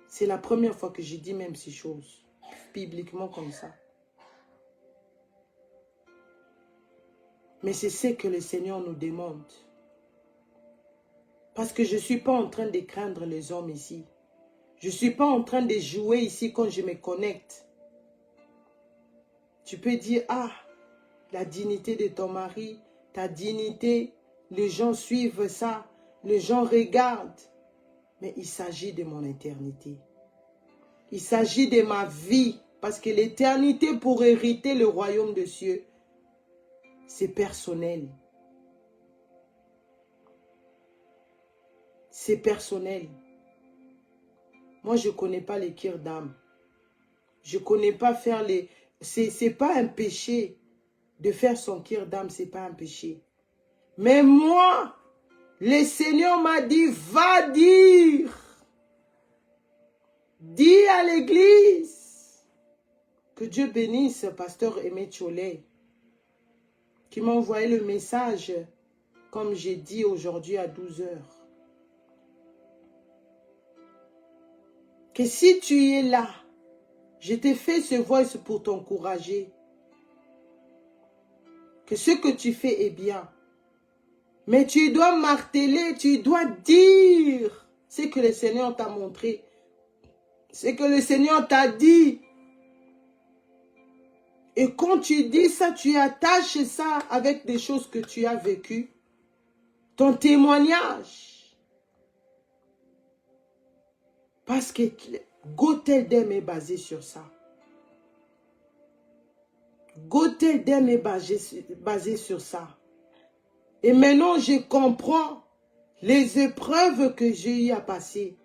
C'est la première fois que je dis même ces choses. Bibliquement comme ça. Mais c'est ce que le Seigneur nous demande. Parce que je ne suis pas en train de craindre les hommes ici. Je ne suis pas en train de jouer ici quand je me connecte. Tu peux dire, ah, la dignité de ton mari, ta dignité, les gens suivent ça, les gens regardent. Mais il s'agit de mon éternité. Il s'agit de ma vie. Parce que l'éternité pour hériter le royaume des cieux, c'est personnel. C'est personnel. Moi, je ne connais pas les kirs d'âme. Je ne connais pas faire les... C'est pas un péché de faire son kir d'âme, c'est pas un péché. Mais moi, le Seigneur m'a dit, va dire. Dis à l'église. Que Dieu bénisse pasteur Aimé Cholet, qui m'a envoyé le message, comme j'ai dit aujourd'hui à 12 h. Que si tu es là, je t'ai fait ce voice pour t'encourager. Que ce que tu fais est bien. Mais tu dois marteler, tu dois dire ce que le Seigneur t'a montré. Ce que le Seigneur t'a dit. Et quand tu dis ça, tu attaches ça avec des choses que tu as vécues. Ton témoignage. Parce que Goteldem est basé sur ça. Goteldem est basé sur ça. Et maintenant, je comprends les épreuves que j'ai eu à passer.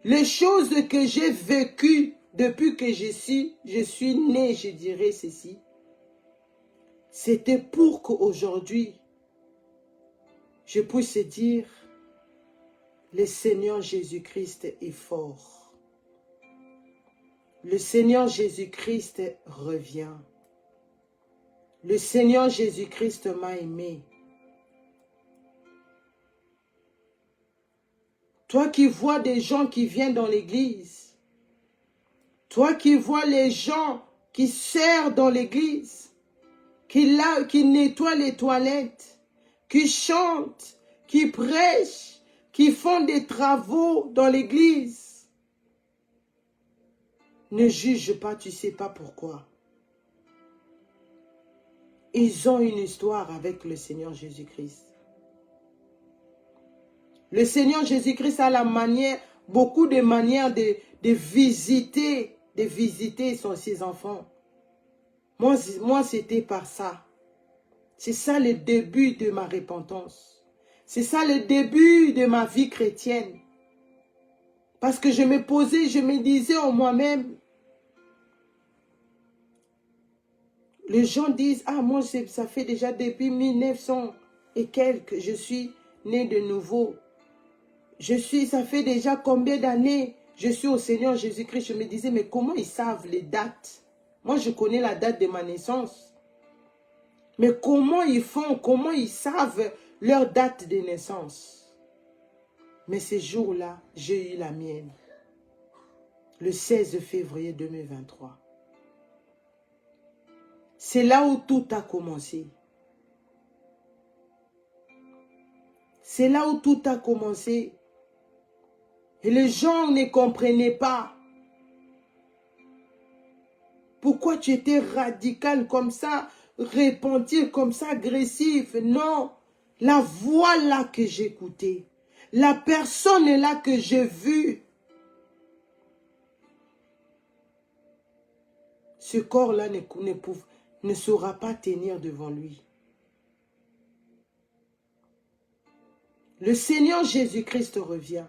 Les choses que j'ai vécues depuis que je suis né, je dirais ceci. C'était pour qu'aujourd'hui, je puisse dire, le Seigneur Jésus-Christ est fort. Le Seigneur Jésus-Christ revient. Le Seigneur Jésus-Christ m'a aimé. Toi qui vois des gens qui viennent dans l'église, toi qui vois les gens qui servent dans l'église, qui nettoient les toilettes, qui chantent, qui prêchent, qui font des travaux dans l'église, ne juge pas, tu ne sais pas pourquoi. Ils ont une histoire avec le Seigneur Jésus-Christ. Le Seigneur Jésus-Christ a beaucoup de manières de visiter ses enfants. Moi c'était par ça. C'est ça le début de ma repentance. C'est ça le début de ma vie chrétienne. Parce que je me posais, je me disais en moi-même, les gens disent, ah moi ça fait déjà depuis 1900 et quelques, je suis né de nouveau. Ça fait déjà combien d'années je suis au Seigneur Jésus-Christ, je me disais, mais comment ils savent les dates? Moi, je connais la date de ma naissance. Mais comment ils font, comment ils savent leur date de naissance? Mais ces jours-là, j'ai eu la mienne. Le 16 février 2023. C'est là où tout a commencé. C'est là où tout a commencé. Et les gens ne comprenaient pas. Pourquoi tu étais radical comme ça, repentir comme ça, agressif? Non, la voix là que j'écoutais, la personne là que j'ai vue, ce corps-là ne saura pas tenir devant lui. Le Seigneur Jésus-Christ revient.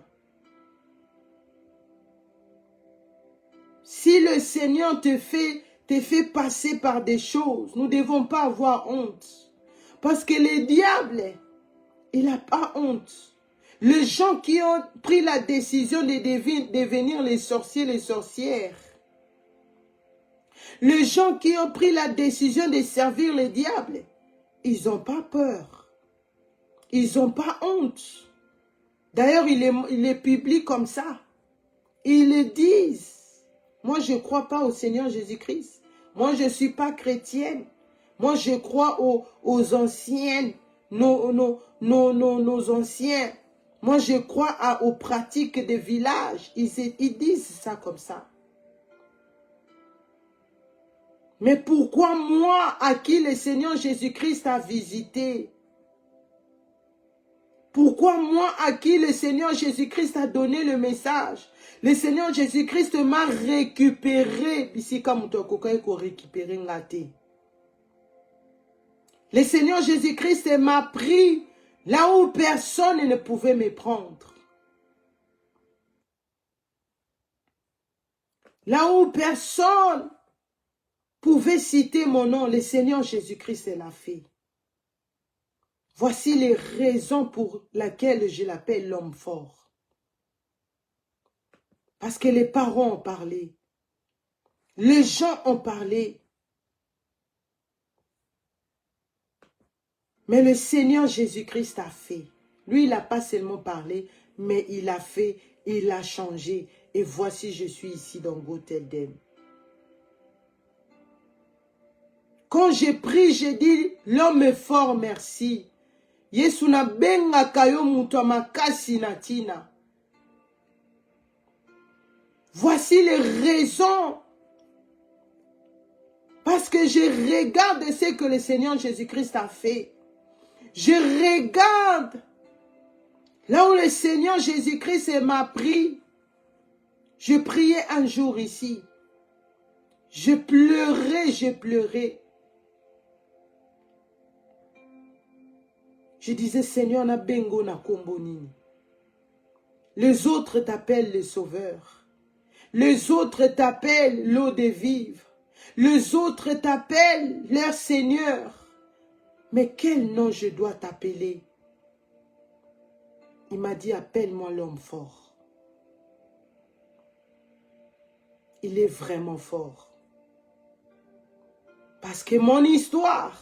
Si le Seigneur te fait passer par des choses, nous ne devons pas avoir honte. Parce que le diable, il n'a pas honte. Les gens qui ont pris la décision de devenir les sorciers, les sorcières, les gens qui ont pris la décision de servir le diable, ils n'ont pas peur. Ils n'ont pas honte. D'ailleurs, il les publie comme ça. Ils le disent. Moi, je ne crois pas au Seigneur Jésus-Christ. Moi, je ne suis pas chrétienne. Moi, je crois aux anciennes, nos anciens. Moi, je crois aux pratiques des villages. Ils disent ça comme ça. Mais pourquoi moi, à qui le Seigneur Jésus-Christ a visité? Pourquoi moi, à qui le Seigneur Jésus-Christ a donné le message? Le Seigneur Jésus-Christ m'a récupéré. Le Seigneur Jésus-Christ m'a pris là où personne ne pouvait me prendre. Là où personne pouvait citer mon nom, le Seigneur Jésus-Christ l'a fait. Voici les raisons pour lesquelles je l'appelle l'homme fort. Parce que les parents ont parlé. Les gens ont parlé. Mais le Seigneur Jésus-Christ a fait. Lui, il n'a pas seulement parlé, mais il a fait, il a changé. Et voici, je suis ici dans Goteldem. Quand j'ai pris, j'ai dit, l'homme est fort, merci. Yesu na benga kayo mutu makasi na tina. Voici les raisons. Parce que je regarde ce que le Seigneur Jésus-Christ a fait. Je regarde là où le Seigneur Jésus-Christ m'a pris. Je priais un jour ici. Je pleurais, je pleurais. Je disais, Seigneur, na bengo na kombo nini. Les autres t'appellent le Sauveur. Les autres t'appellent l'eau de vivre. Les autres t'appellent leur Seigneur. Mais quel nom je dois t'appeler? Il m'a dit, appelle-moi l'homme fort. Il est vraiment fort. Parce que mon histoire,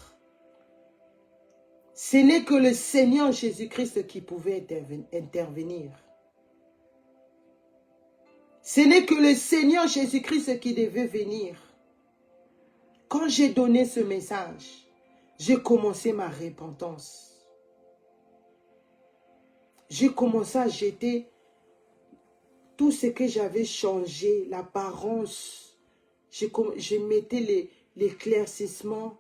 ce n'est que le Seigneur Jésus-Christ qui pouvait intervenir. Ce n'est que le Seigneur Jésus-Christ qui devait venir. Quand j'ai donné ce message, j'ai commencé ma repentance. J'ai commencé à jeter tout ce que j'avais changé, l'apparence. Je mettais l'éclaircissement,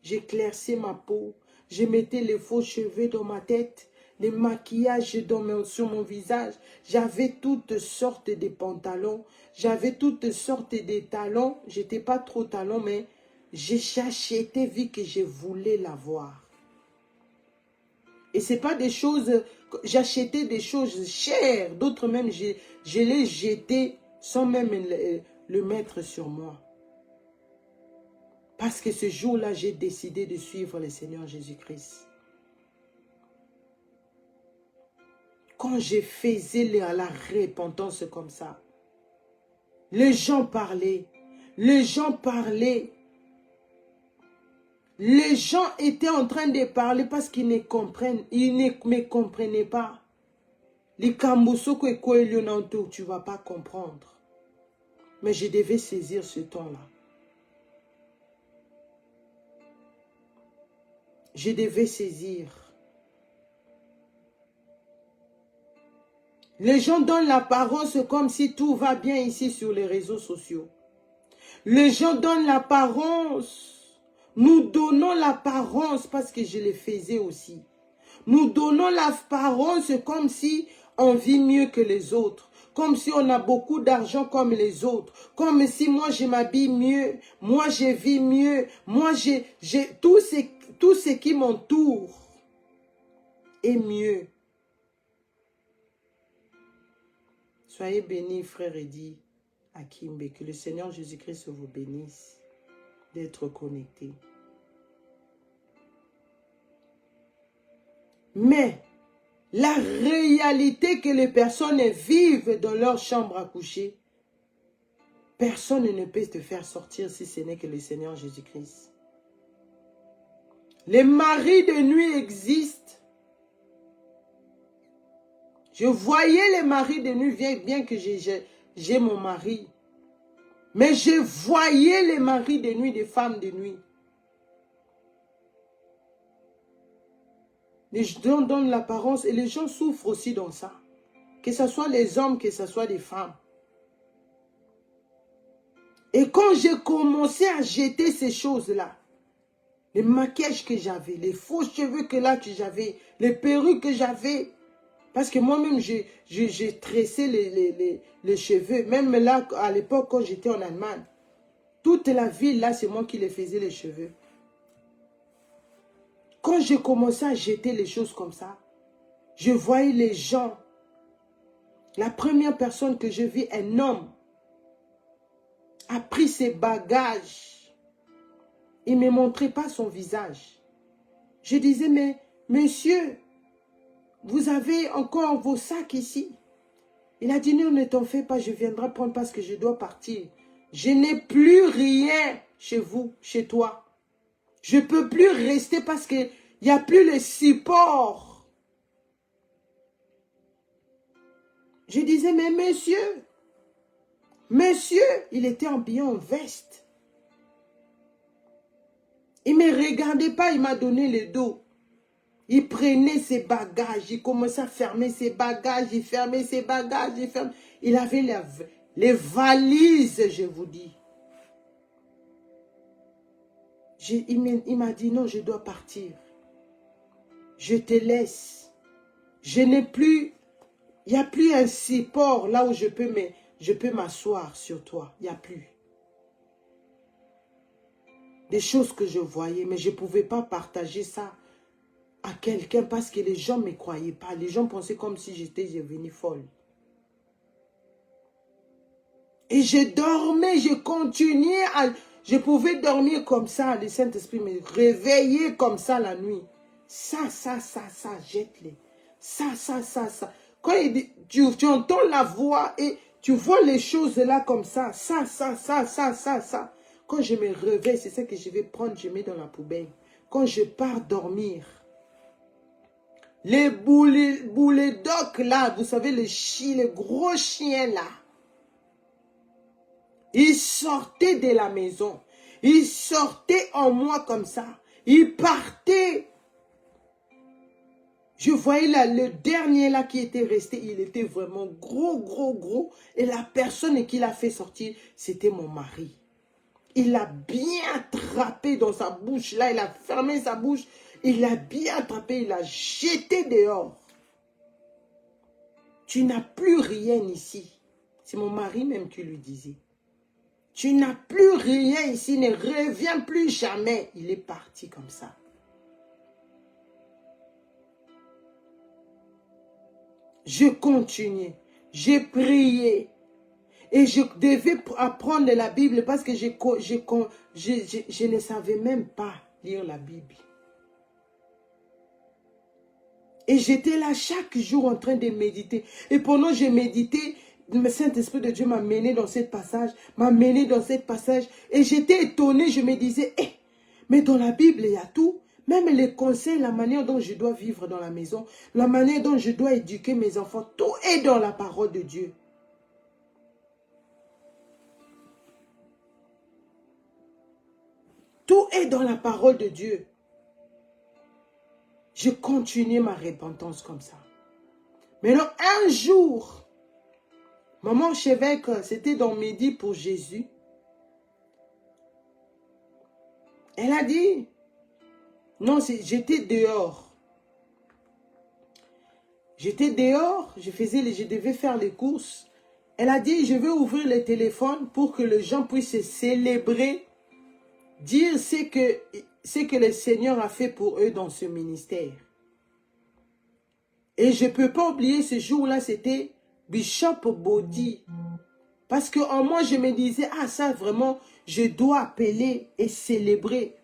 j'éclaircis ma peau, je mettais les faux cheveux dans ma tête, les maquillages sur mon visage. J'avais toutes sortes de pantalons, j'avais toutes sortes de talons. Je n'étais pas trop talon, mais j'ai acheté vu que je voulais l'avoir. Et ce n'est pas des choses, j'achetais des choses chères, d'autres même, je les jetais sans même le mettre sur moi. Parce que ce jour-là, j'ai décidé de suivre le Seigneur Jésus-Christ. Quand je faisais la repentance comme ça, les gens parlaient. Les gens parlaient. Les gens étaient en train de parler parce qu'ils ne comprennent. Ils ne me comprenaient pas. Les Kambosoko et Koelionanto, tu ne vas pas comprendre. Mais je devais saisir ce temps-là. Je devais saisir. Les gens donnent l'apparence comme si tout va bien ici sur les réseaux sociaux. Les gens donnent l'apparence. Nous donnons l'apparence parce que je le faisais aussi. Nous donnons l'apparence comme si on vit mieux que les autres. Comme si on a beaucoup d'argent comme les autres. Comme si moi je m'habille mieux. Moi je vis mieux. Moi tout ce qui m'entoure est mieux. Soyez bénis, frère Eddy Akimbe. Que le Seigneur Jésus-Christ vous bénisse d'être connecté. Mais la réalité que les personnes vivent dans leur chambre à coucher, personne ne peut te faire sortir si ce n'est que le Seigneur Jésus-Christ. Les maris de nuit existent. Je voyais les maris de nuit, bien que j'ai mon mari. Mais je voyais les maris de nuit, des femmes de nuit. Les gens donnent l'apparence et les gens souffrent aussi dans ça. Que ce soit les hommes, que ce soit les femmes. Et quand j'ai commencé à jeter ces choses-là, les maquillages que j'avais, les faux cheveux que j'avais, les perruques que j'avais, parce que moi-même, j'ai tressé les cheveux. Même là, à l'époque, quand j'étais en Allemagne, toute la ville, là, c'est moi qui les faisais, les cheveux. Quand j'ai commencé à jeter les choses comme ça, je voyais les gens. La première personne que je vis, un homme, a pris ses bagages. Il ne me montrait pas son visage. Je disais, mais monsieur, vous avez encore vos sacs ici? Il a dit, non, ne t'en fais pas, je viendrai prendre parce que je dois partir. Je n'ai plus rien chez vous, chez toi. Je ne peux plus rester parce qu'il n'y a plus le support. Je disais, mais monsieur, il était habillé en veste. Il ne me regardait pas, il m'a donné le dos. Il prenait ses bagages, il commençait à fermer ses bagages, il fermait ses bagages, il avait les valises, je vous dis. Il m'a dit, non, je dois partir. Je te laisse. Je n'ai plus, il n'y a plus un support là où je peux m'asseoir sur toi. Il n'y a plus. Des choses que je voyais, mais je ne pouvais pas partager ça à quelqu'un parce que les gens ne me croyaient pas. Les gens pensaient comme si j'étais devenue folle. Et je dormais, je continuais à... Je pouvais dormir comme ça, le Saint-Esprit me réveillait comme ça la nuit. Ça, jette-les. Ça. Quand il dit, tu entends la voix et tu vois les choses là comme ça. Ça. Quand je me réveille, c'est ça que je vais prendre, je mets dans la poubelle. Quand je pars dormir, les bouledocs là, vous savez, les gros chiens là, ils sortaient de la maison. Ils sortaient en moi comme ça. Ils partaient. Je voyais là, le dernier là qui était resté, il était vraiment gros. Et la personne qui l'a fait sortir, c'était mon mari. Il l'a bien attrapé dans sa bouche. Là, il a fermé sa bouche. Il l'a bien attrapé. Il l'a jeté dehors. Tu n'as plus rien ici. C'est mon mari même qui lui disait. Tu n'as plus rien ici. Ne reviens plus jamais. Il est parti comme ça. Je continuais. J'ai prié. Et je devais apprendre la Bible parce que je ne savais même pas lire la Bible. Et j'étais là chaque jour en train de méditer. Et pendant que je méditais, le Saint-Esprit de Dieu m'a mené dans ce passage, m'a mené dans ce passage. Et j'étais étonnée, je me disais, mais dans la Bible, il y a tout. Même les conseils, la manière dont je dois vivre dans la maison, la manière dont je dois éduquer mes enfants, tout est dans la parole de Dieu. Tout est dans la parole de Dieu. Je continuais ma repentance comme ça. Maintenant, un jour, maman Archevêque, c'était dans Midi pour Jésus. Elle a dit, non, j'étais dehors. J'étais dehors, je devais faire les courses. Elle a dit, je vais ouvrir le téléphone pour que les gens puissent célébrer, dire ce que le Seigneur a fait pour eux dans ce ministère. Et je ne peux pas oublier ce jour-là, c'était Bishop Body. Parce qu'en moi, je me disais, ah ça vraiment, je dois appeler et célébrer.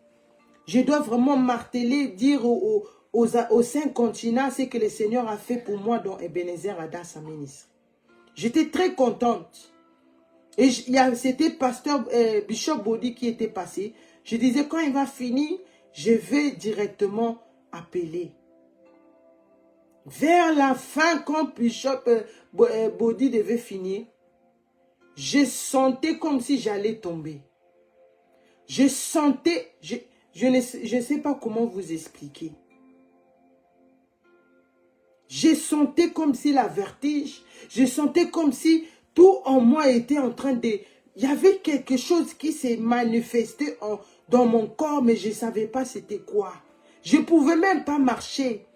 Je dois vraiment marteler, dire aux 5 continents ce que le Seigneur a fait pour moi dans Ebenezer Adas Ministre. J'étais très contente. Et c'était pasteur Bishop Body qui était passé. Je disais, quand il va finir, je vais directement appeler. Vers la fin, quand Bishop Body devait finir, je sentais comme si j'allais tomber. Je sentais, je ne sais pas comment vous expliquer. Je sentais comme si la vertige, je sentais comme si tout en moi était en train de... Il y avait quelque chose qui s'est manifesté dans mon corps, mais je ne savais pas c'était quoi. Je ne pouvais même pas marcher.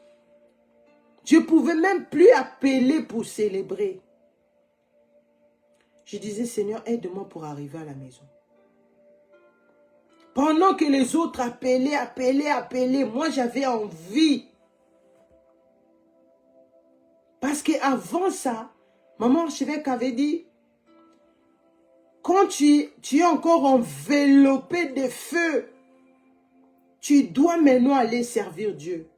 Je ne pouvais même plus appeler pour célébrer. Je disais, Seigneur, aide-moi pour arriver à la maison. Pendant que les autres appelaient, moi j'avais envie. Parce qu'avant ça, maman Archevêque avait dit, quand tu es encore enveloppé de feu, tu dois maintenant aller servir Dieu.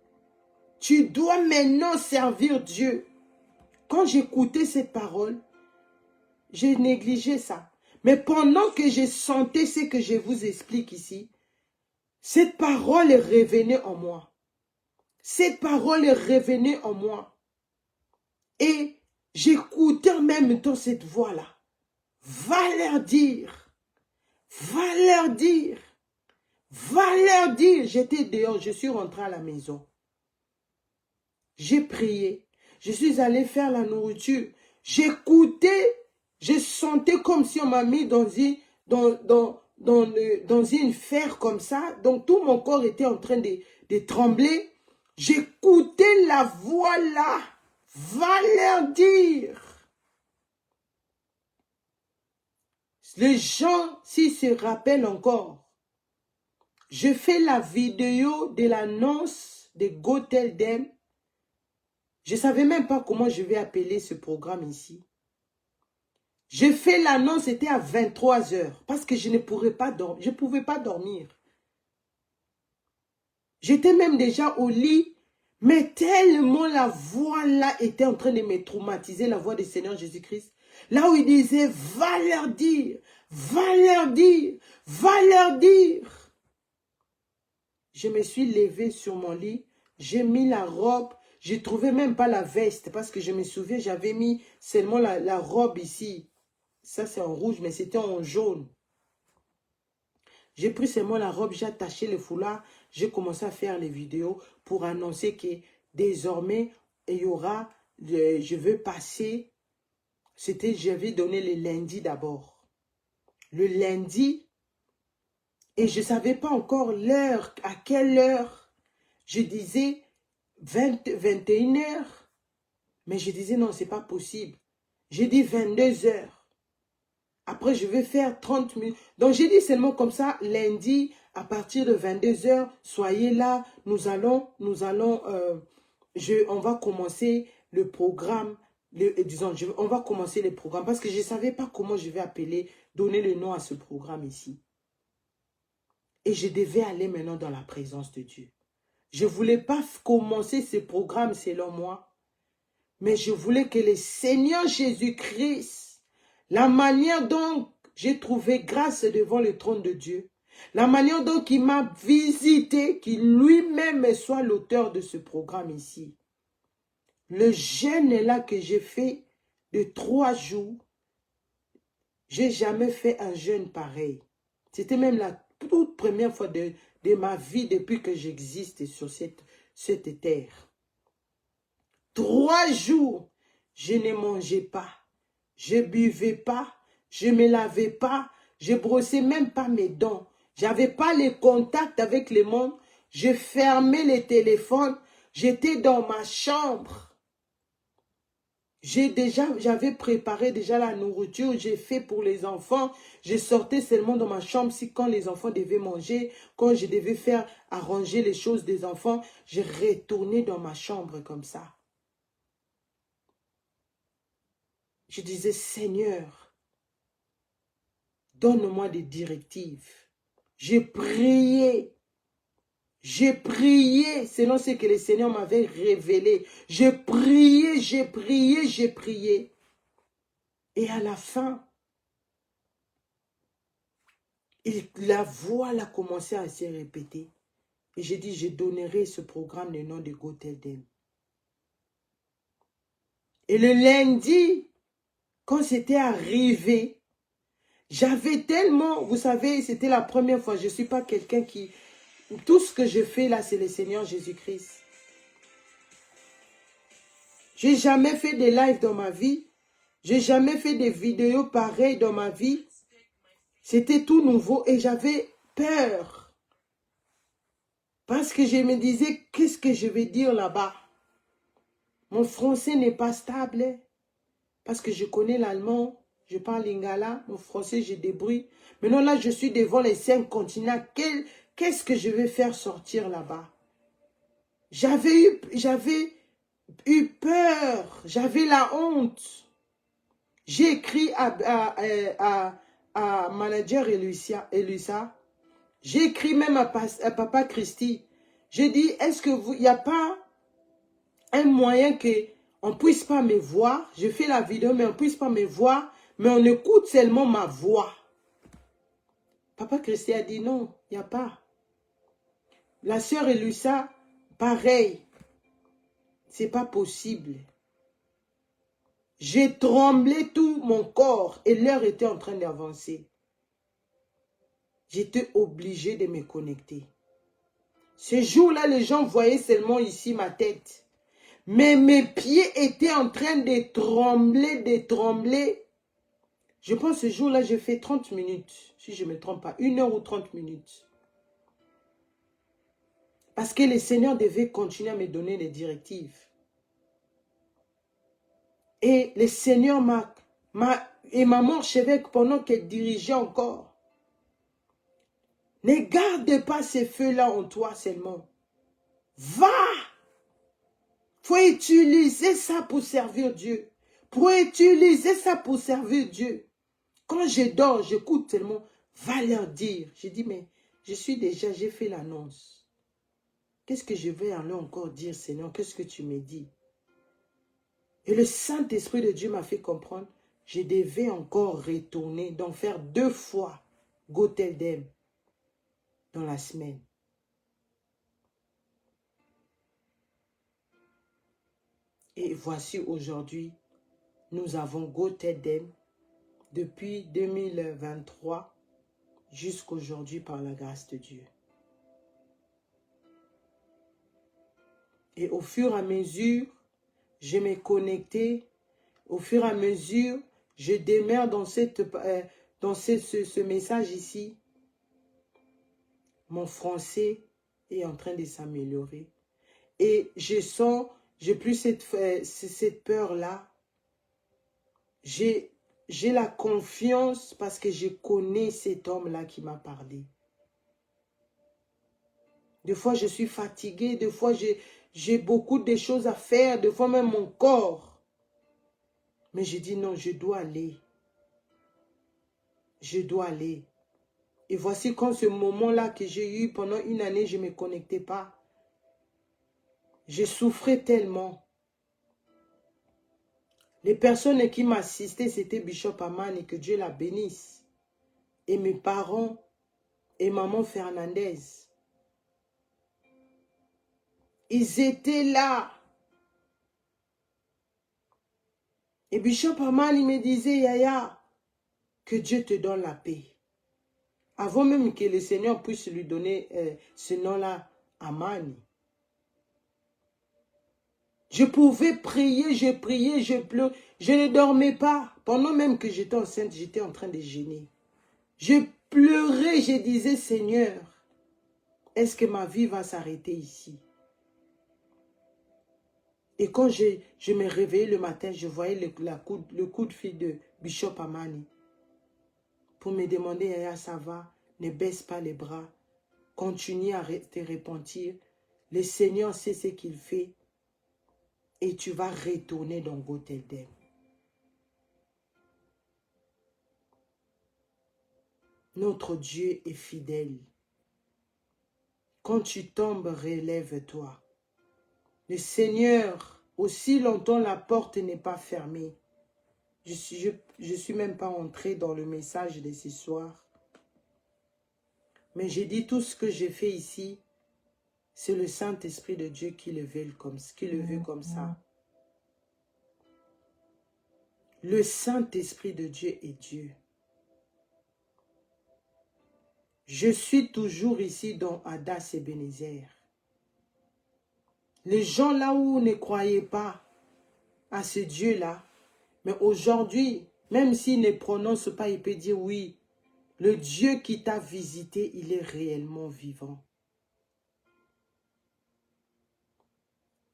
Tu dois maintenant servir Dieu. Quand j'écoutais cette parole, j'ai négligé ça. Mais pendant que je sentais ce que je vous explique ici, cette parole revenait en moi. Cette parole revenait en moi. Et j'écoutais en même temps cette voix-là. Va leur dire. Va leur dire. Va leur dire. J'étais dehors, je suis rentré à la maison. J'ai prié. Je suis allé faire la nourriture. J'écoutais. Je sentais comme si on m'a mis dans une fer comme ça. Donc tout mon corps était en train de trembler. J'écoutais la voix là. Va leur dire. Les gens, s'ils se rappellent encore, je fais la vidéo de l'annonce de Go Tell Them. Je ne savais même pas comment je vais appeler ce programme ici. J'ai fait l'annonce, c'était à 23 h parce que je ne pouvais pas dormir. J'étais même déjà au lit, mais tellement la voix là était en train de me traumatiser, la voix du Seigneur Jésus-Christ. Là où il disait, va leur dire, va leur dire, va leur dire. Je me suis levée sur mon lit, j'ai mis la robe, je ne trouvais même pas la veste parce que je me souviens, j'avais mis seulement la robe ici. Ça, c'est en rouge, mais c'était en jaune. J'ai pris seulement la robe, j'ai attaché le foulard. J'ai commencé à faire les vidéos pour annoncer que désormais, il y aura, je veux passer. J'avais donné le lundi d'abord. Le lundi, et je ne savais pas encore l'heure, à quelle heure. Je disais 21 h. Mais je disais non, ce n'est pas possible. J'ai dit 22 h. Après, je vais faire 30 minutes. Donc, j'ai dit seulement comme ça, lundi, à partir de 22 h, soyez là. On va commencer le programme. On va commencer le programme parce que je ne savais pas comment je vais appeler, donner le nom à ce programme ici. Et je devais aller maintenant dans la présence de Dieu. Je ne voulais pas commencer ce programme selon moi. Mais je voulais que le Seigneur Jésus-Christ, la manière dont j'ai trouvé grâce devant le trône de Dieu, la manière dont il m'a visité, qu'il lui-même soit l'auteur de ce programme ici. Le jeûne là que j'ai fait de 3 jours, j'ai jamais fait un jeûne pareil. C'était même la toute première fois de ma vie depuis que j'existe sur cette terre. 3 jours, je ne mangeais pas, je ne buvais pas, je ne me lavais pas, je ne brossais même pas mes dents. Je n'avais pas les contacts avec le monde, je fermais les téléphones, j'étais dans ma chambre. J'avais préparé déjà la nourriture, j'ai fait pour les enfants. Je sortais seulement dans ma chambre si quand les enfants devaient manger, quand je devais faire arranger les choses des enfants, je retournais dans ma chambre comme ça. Je disais, Seigneur, donne-moi des directives. J'ai prié selon ce que le Seigneur m'avait révélé. J'ai prié. Et à la fin, la voix a commencé à se répéter. Et j'ai dit, je donnerai ce programme le nom de Go Tell Them. Et le lundi, quand c'était arrivé, j'avais tellement, vous savez, c'était la première fois, je ne suis pas quelqu'un qui... Tout ce que je fais là, c'est le Seigneur Jésus-Christ. J'ai jamais fait de live dans ma vie. J'ai jamais fait des vidéos pareilles dans ma vie. C'était tout nouveau et j'avais peur. Parce que je me disais, qu'est-ce que je vais dire là-bas? Mon français n'est pas stable. Parce que je connais l'allemand, je parle lingala, mon français, je débrouille. Maintenant là, je suis devant les 5 continents. Qu'est-ce que je vais faire sortir là-bas? J'avais eu peur, j'avais la honte. J'ai écrit à manager Elisa, j'ai écrit même à papa Christy. J'ai dit, est-ce que il n'y a pas un moyen qu'on ne puisse pas me voir? Je fais la vidéo, mais on ne puisse pas me voir, mais on écoute seulement ma voix. Papa Christy a dit non, il n'y a pas. La sœur Elisa, pareil. C'est pas possible. J'ai tremblé tout mon corps et l'heure était en train d'avancer. J'étais obligé de me connecter. Ce jour-là, les gens voyaient seulement ici ma tête. Mais mes pieds étaient en train de trembler. Je pense que ce jour-là, j'ai fait 30 minutes. Si je ne me trompe pas, 1 heure ou 30 minutes. Parce que le Seigneur devait continuer à me donner des directives. Et le Seigneur m'a mon archevêque pendant qu'elle dirigeait encore. Ne garde pas ces feux-là en toi seulement. Va! Faut utiliser ça pour servir Dieu. Pour utiliser ça pour servir Dieu. Quand je dors, j'écoute tellement. Va leur dire. Je dis, mais j'ai fait l'annonce. Qu'est-ce que je vais aller encore dire, Seigneur? Qu'est-ce que tu me dis? Et le Saint-Esprit de Dieu m'a fait comprendre, je devais encore retourner, d'en faire 2 fois Go Tell Them dans la semaine. Et voici aujourd'hui, nous avons Go Tell Them depuis 2023 jusqu'aujourd'hui par la grâce de Dieu. Et au fur et à mesure, je me connectais. Au fur et à mesure, je demeure dans ce message ici. Mon français est en train de s'améliorer. Et je sens, j'ai plus cette peur-là. J'ai la confiance parce que je connais cet homme-là qui m'a parlé. Des fois, je suis fatiguée. Des fois, j'ai beaucoup de choses à faire. Des fois, même mon corps. Mais je dis non, je dois aller. Je dois aller. Et voici quand ce moment-là que j'ai eu pendant 1 année, je ne me connectais pas. Je souffrais tellement. Les personnes qui m'assistaient, c'était Bishop Amani, que Dieu la bénisse. Et mes parents et maman Fernandez. Ils étaient là. Et Bishop Amani me disait, Yaya, que Dieu te donne la paix. Avant même que le Seigneur puisse lui donner ce nom-là, Amani. Je pouvais prier, je priais, je pleurais. Je ne dormais pas. Pendant même que j'étais enceinte, j'étais en train de gêner. Je pleurais, je disais, Seigneur, est-ce que ma vie va s'arrêter ici? Et quand je me réveillais le matin, je voyais le coup de fil de Bishop Amani pour me demander, Yaya, ça va, ne baisse pas les bras, continue à te repentir. Le Seigneur sait ce qu'il fait et tu vas retourner dans Goteldem. Notre Dieu est fidèle. Quand tu tombes, relève-toi. Le Seigneur, aussi longtemps la porte n'est pas fermée. Je suis même pas entrée dans le message de ce soir. Mais j'ai dit tout ce que j'ai fait ici, c'est le Saint-Esprit de Dieu qui le veut comme ça. Le Saint-Esprit de Dieu est Dieu. Je suis toujours ici dans Adas et Bénézer. Les gens là où ne croyaient pas à ce Dieu-là, mais aujourd'hui, même s'il ne prononce pas, il peut dire oui, le Dieu qui t'a visité, il est réellement vivant.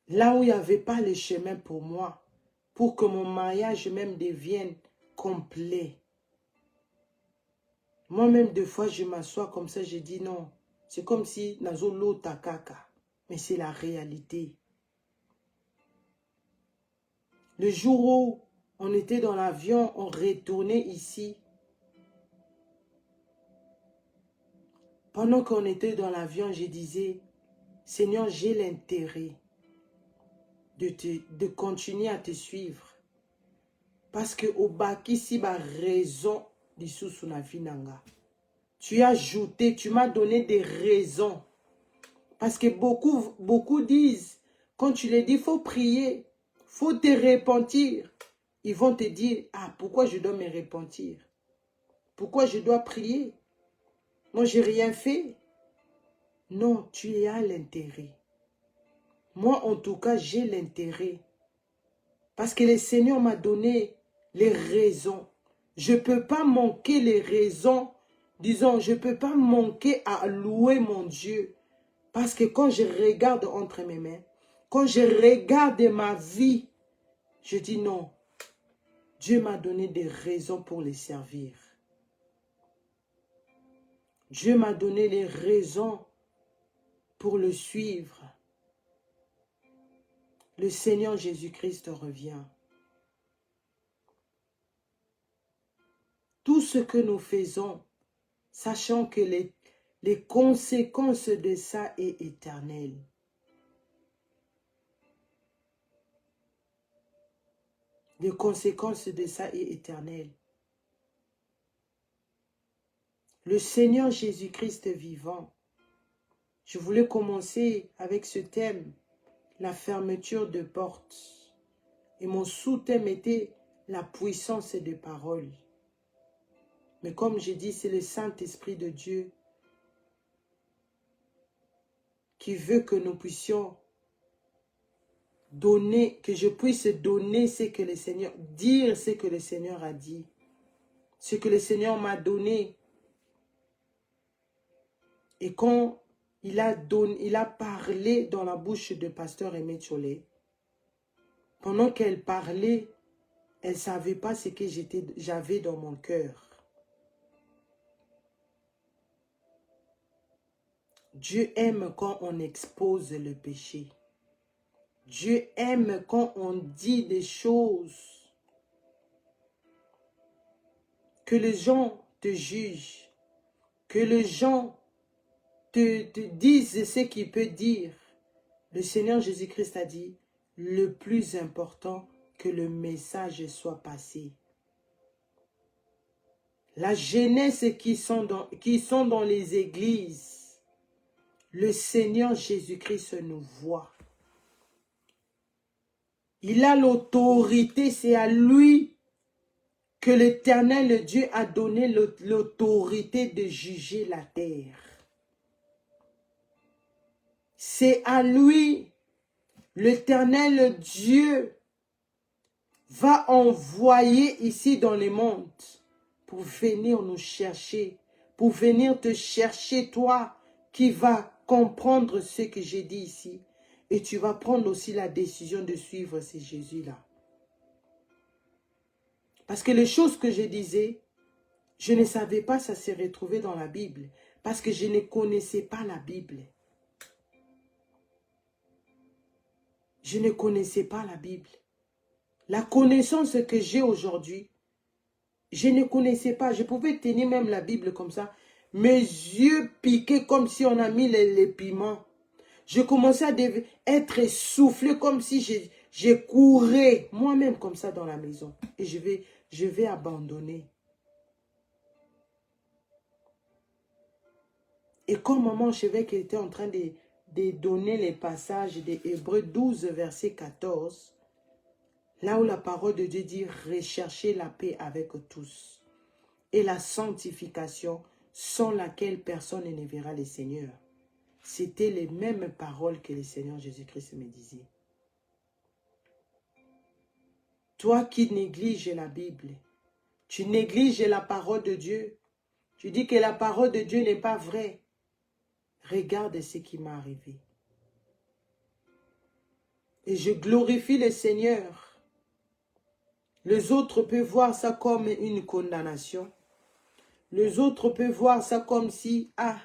Là où il n'y avait pas le chemin pour moi, pour que mon mariage même devienne complet. Moi-même, des fois, je m'assois comme ça, je dis non. C'est comme si Nazolo Takaka. Mais c'est la réalité. Le jour où on était dans l'avion, on retournait ici. Pendant qu'on était dans l'avion, je disais, Seigneur, j'ai l'intérêt de continuer à te suivre. Parce que au baki si ba raison dissous sous la vie nanga. Tu as ajouté, tu m'as donné des raisons. Parce que beaucoup disent, quand tu les dis, il faut prier, il faut te repentir. Ils vont te dire, ah, pourquoi je dois me repentir? Pourquoi je dois prier? Moi, je n'ai rien fait. Non, tu as l'intérêt. Moi, en tout cas, j'ai l'intérêt. Parce que le Seigneur m'a donné les raisons. Je ne peux pas manquer les raisons. Disons, je ne peux pas manquer à louer mon Dieu. Parce que quand je regarde entre mes mains, quand je regarde ma vie, je dis non. Dieu m'a donné des raisons pour les servir. Dieu m'a donné les raisons pour le suivre. Le Seigneur Jésus-Christ revient. Tout ce que nous faisons, sachant que les conséquences de ça est éternelles. Les conséquences de ça est éternelles. Le Seigneur Jésus-Christ vivant. Je voulais commencer avec ce thème, la fermeture de portes. Et mon sous-thème était la puissance des paroles. Mais comme j'ai dit, c'est le Saint-Esprit de Dieu qui veut que nous puissions donner, que je puisse donner ce que le Seigneur, dire ce que le Seigneur a dit, ce que le Seigneur m'a donné. Et quand il a parlé dans la bouche de pasteur Aimé Tcholé, pendant qu'elle parlait, elle ne savait pas ce que j'avais dans mon cœur. Dieu aime quand on expose le péché. Dieu aime quand on dit des choses que les gens te jugent, que les gens te disent ce qu'ils peuvent dire. Le Seigneur Jésus-Christ a dit, le plus important, que le message soit passé. La jeunesse qui sont dans les églises, le Seigneur Jésus-Christ nous voit. Il a l'autorité, c'est à lui que l'Éternel Dieu a donné l'autorité de juger la terre. C'est à lui, l'Éternel Dieu va envoyer ici dans le monde pour venir nous chercher, pour venir te chercher, toi qui vas comprendre ce que j'ai dit ici. Et tu vas prendre aussi la décision de suivre ce Jésus-là. Parce que les choses que je disais, je ne savais pas ça se retrouvait dans la Bible. Parce que je ne connaissais pas la Bible. Je ne connaissais pas la Bible. La connaissance que j'ai aujourd'hui, je ne connaissais pas. Je pouvais tenir même la Bible comme ça. Mes yeux piquaient comme si on a mis les piments. Je commençais à être essoufflé comme si je courais moi-même comme ça dans la maison. Et je vais abandonner. Et comme maman Chevêque était en train de donner les passages des Hébreux 12, verset 14, là où la parole de Dieu dit « Recherchez la paix avec tous et la sanctification sans laquelle personne ne verra le Seigneur. » C'était les mêmes paroles que le Seigneur Jésus-Christ me disait. Toi qui négliges la Bible, tu négliges la parole de Dieu, tu dis que la parole de Dieu n'est pas vraie. Regarde ce qui m'est arrivé. Et je glorifie le Seigneur. Les autres peuvent voir ça comme une condamnation. Les autres peuvent voir ça comme si, ah,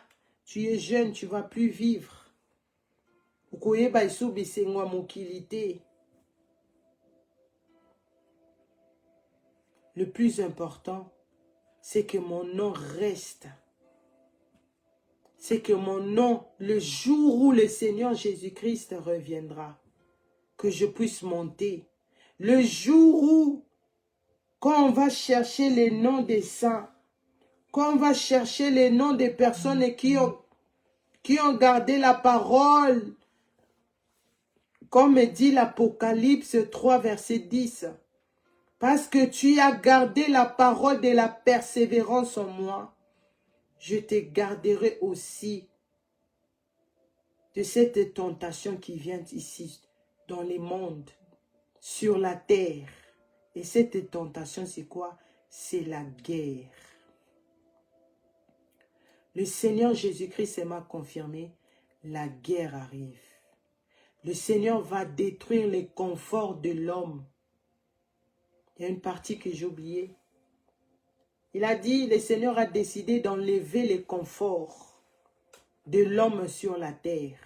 tu es jeune, tu ne vas plus vivre. Le plus important, c'est que mon nom reste. C'est que mon nom, le jour où le Seigneur Jésus-Christ reviendra, que je puisse monter. Le jour où, quand on va chercher les noms des saints, quand on va chercher les noms des personnes qui ont gardé la parole, comme dit l'Apocalypse 3, verset 10, parce que tu as gardé la parole de la persévérance en moi, je te garderai aussi de cette tentation qui vient ici, dans les mondes, sur la terre. Et cette tentation, c'est quoi? C'est la guerre. Le Seigneur Jésus-Christ m'a confirmé, la guerre arrive. Le Seigneur va détruire les conforts de l'homme. Il y a une partie que j'ai oubliée. Il a dit, le Seigneur a décidé d'enlever les conforts de l'homme sur la terre.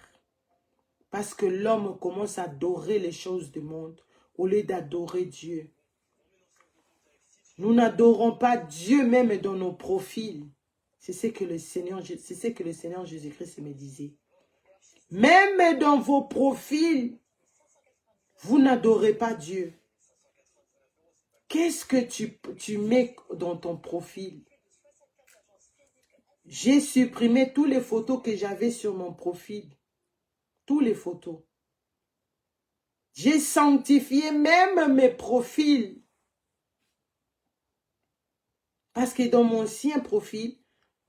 Parce que l'homme commence à adorer les choses du monde au lieu d'adorer Dieu. Nous n'adorons pas Dieu même dans nos profils. C'est ce que le Seigneur Jésus-Christ me disait. Même dans vos profils, vous n'adorez pas Dieu. Qu'est-ce que tu mets dans ton profil? J'ai supprimé toutes les photos que j'avais sur mon profil. Toutes les photos. J'ai sanctifié même mes profils. Parce que dans mon ancien profil,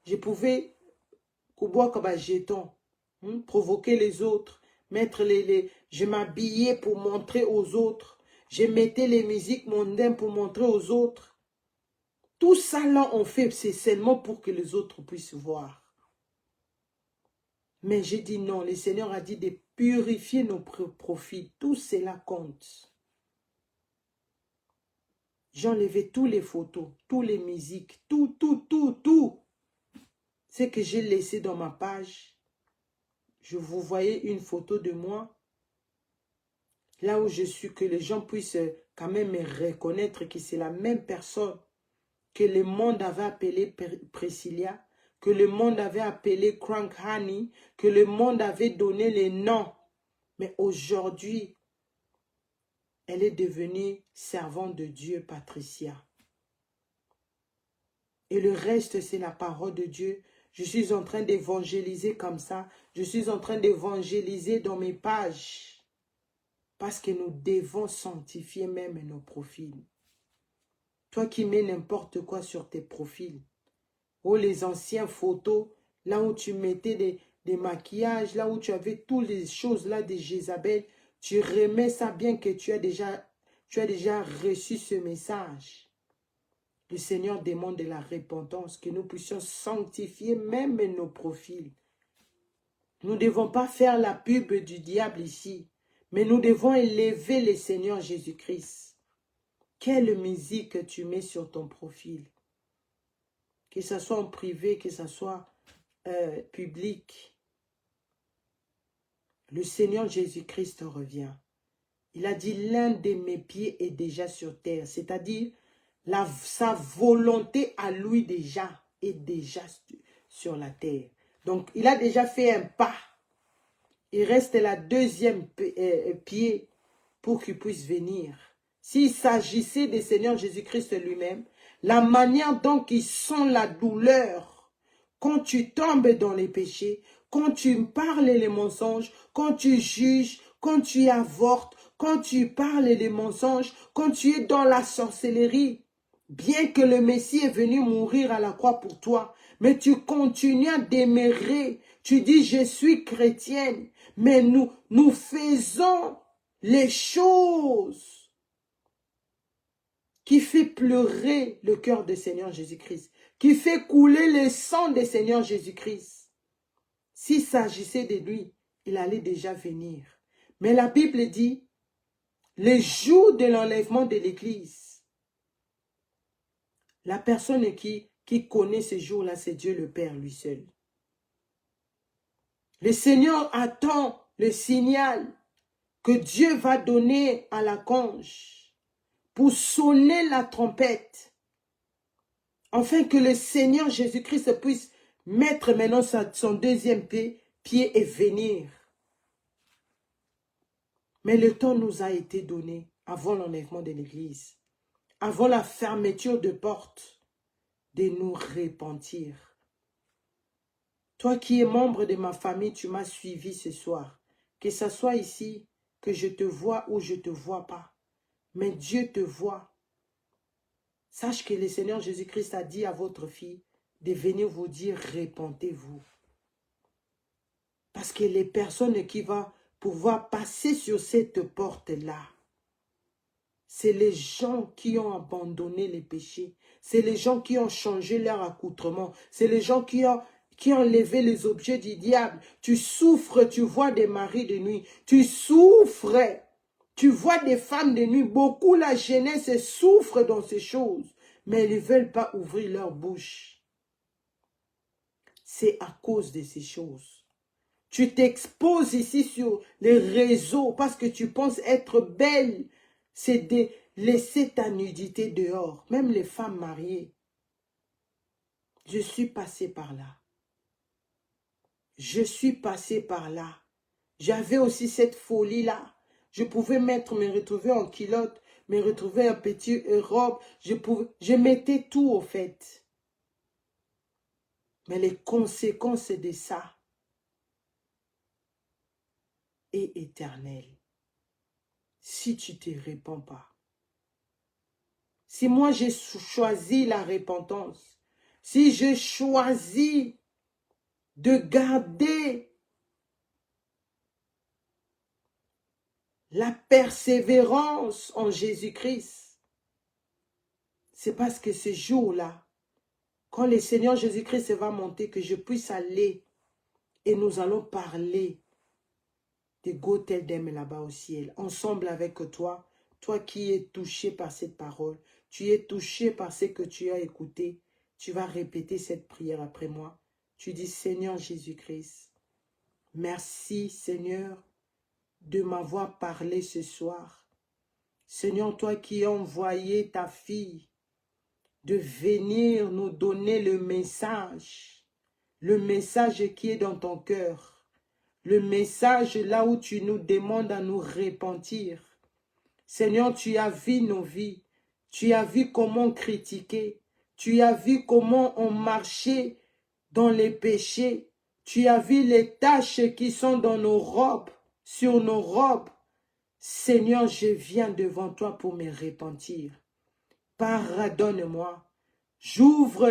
je pouvais provoquer les autres, je m'habillais pour montrer aux autres. Je mettais les musiques mondaines pour montrer aux autres. Tout ça là, on fait, c'est seulement pour que les autres puissent voir. Mais j'ai dit non, le Seigneur a dit de purifier nos profils. Tout cela compte. J'ai enlevé toutes les photos, toutes les musiques, tout. Ce que j'ai laissé dans ma page. Je vous voyais une photo de moi. Là où je suis, que les gens puissent quand même me reconnaître que c'est la même personne que le monde avait appelé Priscilla, que le monde avait appelé Crank Honey, que le monde avait donné les noms Mais aujourd'hui, elle est devenue servante de Dieu, Patricia. Et le reste, c'est la parole de Dieu. Je suis en train d'évangéliser comme ça. Je suis en train d'évangéliser dans mes pages. Parce que nous devons sanctifier même nos profils. Toi qui mets n'importe quoi sur tes profils. Oh, les anciennes photos, là où tu mettais des maquillages, là où tu avais toutes les choses là de Jézabel, tu remets ça bien que tu as déjà reçu ce message. Le Seigneur demande de la repentance, que nous puissions sanctifier même nos profils. Nous ne devons pas faire la pub du diable ici, mais nous devons élever le Seigneur Jésus-Christ. Quelle musique tu mets sur ton profil? Que ce soit en privé, que ce soit public. Le Seigneur Jésus-Christ revient. Il a dit, l'un de mes pieds est déjà sur terre. C'est-à-dire, sa volonté à lui déjà est déjà sur la terre. Donc, il a déjà fait un pas. Il reste la deuxième pied pour qu'il puisse venir. S'il s'agissait du Seigneur Jésus-Christ lui-même, la manière dont il sent la douleur, quand tu tombes dans les péchés, quand tu parles les mensonges, quand tu juges, quand tu avortes, quand tu parles les mensonges, quand tu es dans la sorcellerie, bien que le Messie est venu mourir à la croix pour toi, mais tu continues à demeurer. Tu dis, je suis chrétienne, mais nous faisons les choses qui fait pleurer le cœur du Seigneur Jésus-Christ, qui fait couler le sang du Seigneur Jésus-Christ. S'il s'agissait de lui, il allait déjà venir. Mais la Bible dit, le jour de l'enlèvement de l'Église, la personne qui connaît ce jour-là, c'est Dieu le Père lui seul. Le Seigneur attend le signal que Dieu va donner à l'archange pour sonner la trompette, afin que le Seigneur Jésus-Christ puisse mettre maintenant son deuxième pied et venir. Mais le temps nous a été donné avant l'enlèvement de l'Église, avant la fermeture de portes, de nous repentir. Toi qui es membre de ma famille, tu m'as suivi ce soir. Que ce soit ici, que je te vois ou je ne te vois pas. Mais Dieu te voit. Sache que le Seigneur Jésus-Christ a dit à votre fille de venir vous dire, repentez-vous. Parce que les personnes qui vont pouvoir passer sur cette porte-là, c'est les gens qui ont abandonné les péchés. C'est les gens qui ont changé leur accoutrement. C'est les gens qui ont levé les objets du diable. Tu souffres, tu vois des maris de nuit. Tu souffres, tu vois des femmes de nuit. Beaucoup, la jeunesse souffre dans ces choses. Mais ils ne veulent pas ouvrir leur bouche. C'est à cause de ces choses. Tu t'exposes ici sur les réseaux parce que tu penses être belle. C'est de laisser ta nudité dehors. Même les femmes mariées. Je suis passée par là. Je suis passée par là. J'avais aussi cette folie-là. Je pouvais me retrouver en culotte, me retrouver en petit robe. Je mettais tout au fait. Mais les conséquences de ça est éternelle. Si tu ne te répands pas. Si moi j'ai choisi la repentance, si je choisis de garder la persévérance en Jésus-Christ, c'est parce que ce jour-là, quand le Seigneur Jésus-Christ va monter, que je puisse aller et nous allons parler de Goteldem là-bas au ciel, ensemble avec toi, toi qui es touché par cette parole, tu es touché par ce que tu as écouté, tu vas répéter cette prière après moi. Tu dis, Seigneur Jésus-Christ, merci Seigneur de m'avoir parlé ce soir. Seigneur, toi qui as envoyé ta fille de venir nous donner le message qui est dans ton cœur, le message là où tu nous demandes à nous repentir. Seigneur, tu as vu nos vies. Tu as vu comment on critiquait. Tu as vu comment on marchait dans les péchés. Tu as vu les taches qui sont dans nos robes, sur nos robes. Seigneur, je viens devant toi pour me repentir. Pardonne-moi. J'ouvre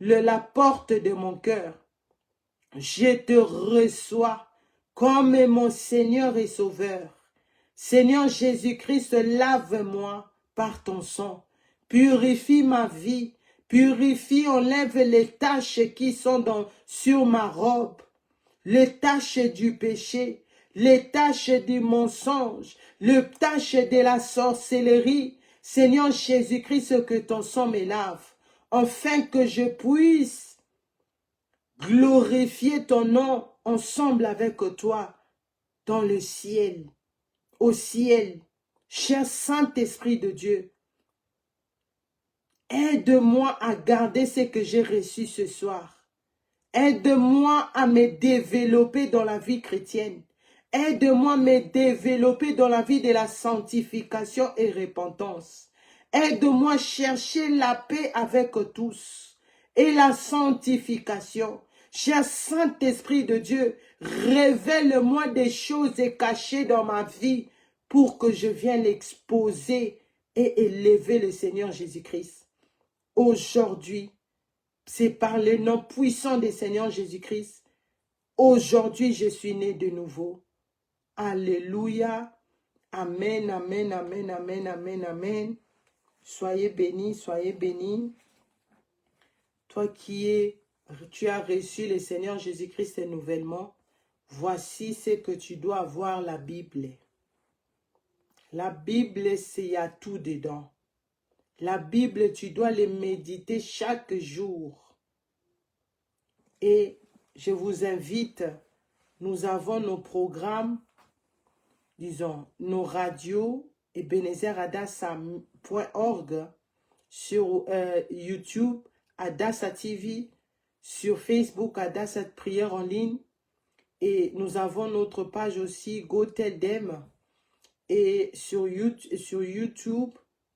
la porte de mon cœur. Je te reçois comme mon Seigneur et Sauveur. Seigneur Jésus-Christ, lave-moi par ton sang. Purifie ma vie. Purifie, enlève les taches qui sont sur ma robe. Les taches du péché. Les taches du mensonge. Les taches de la sorcellerie. Seigneur Jésus-Christ, que ton sang me lave. Afin que je puisse glorifier ton nom ensemble avec toi dans le ciel. Au ciel, cher Saint-Esprit de Dieu, aide-moi à garder ce que j'ai reçu ce soir. Aide-moi à me développer dans la vie chrétienne. Aide-moi à me développer dans la vie de la sanctification et repentance. Aide-moi à chercher la paix avec tous et la sanctification. Cher Saint-Esprit de Dieu, révèle-moi des choses cachées dans ma vie pour que je vienne l'exposer et élever le Seigneur Jésus-Christ. Aujourd'hui, c'est par le nom puissant du Seigneur Jésus-Christ. Aujourd'hui, je suis né de nouveau. Alléluia. Amen, amen, amen, amen, amen, amen. Soyez bénis, soyez bénis. Toi tu as reçu le Seigneur Jésus-Christ nouvellement. Voici ce que tu dois avoir, la Bible. La Bible, il y a tout dedans. La Bible, tu dois le méditer chaque jour. Et je vous invite, nous avons nos programmes, disons, nos radios, ebenezerhadassah.org, sur YouTube, Hadassah TV, sur Facebook, Hadassah Prière en ligne. Et nous avons notre page aussi, GoTeldem. Et sur YouTube,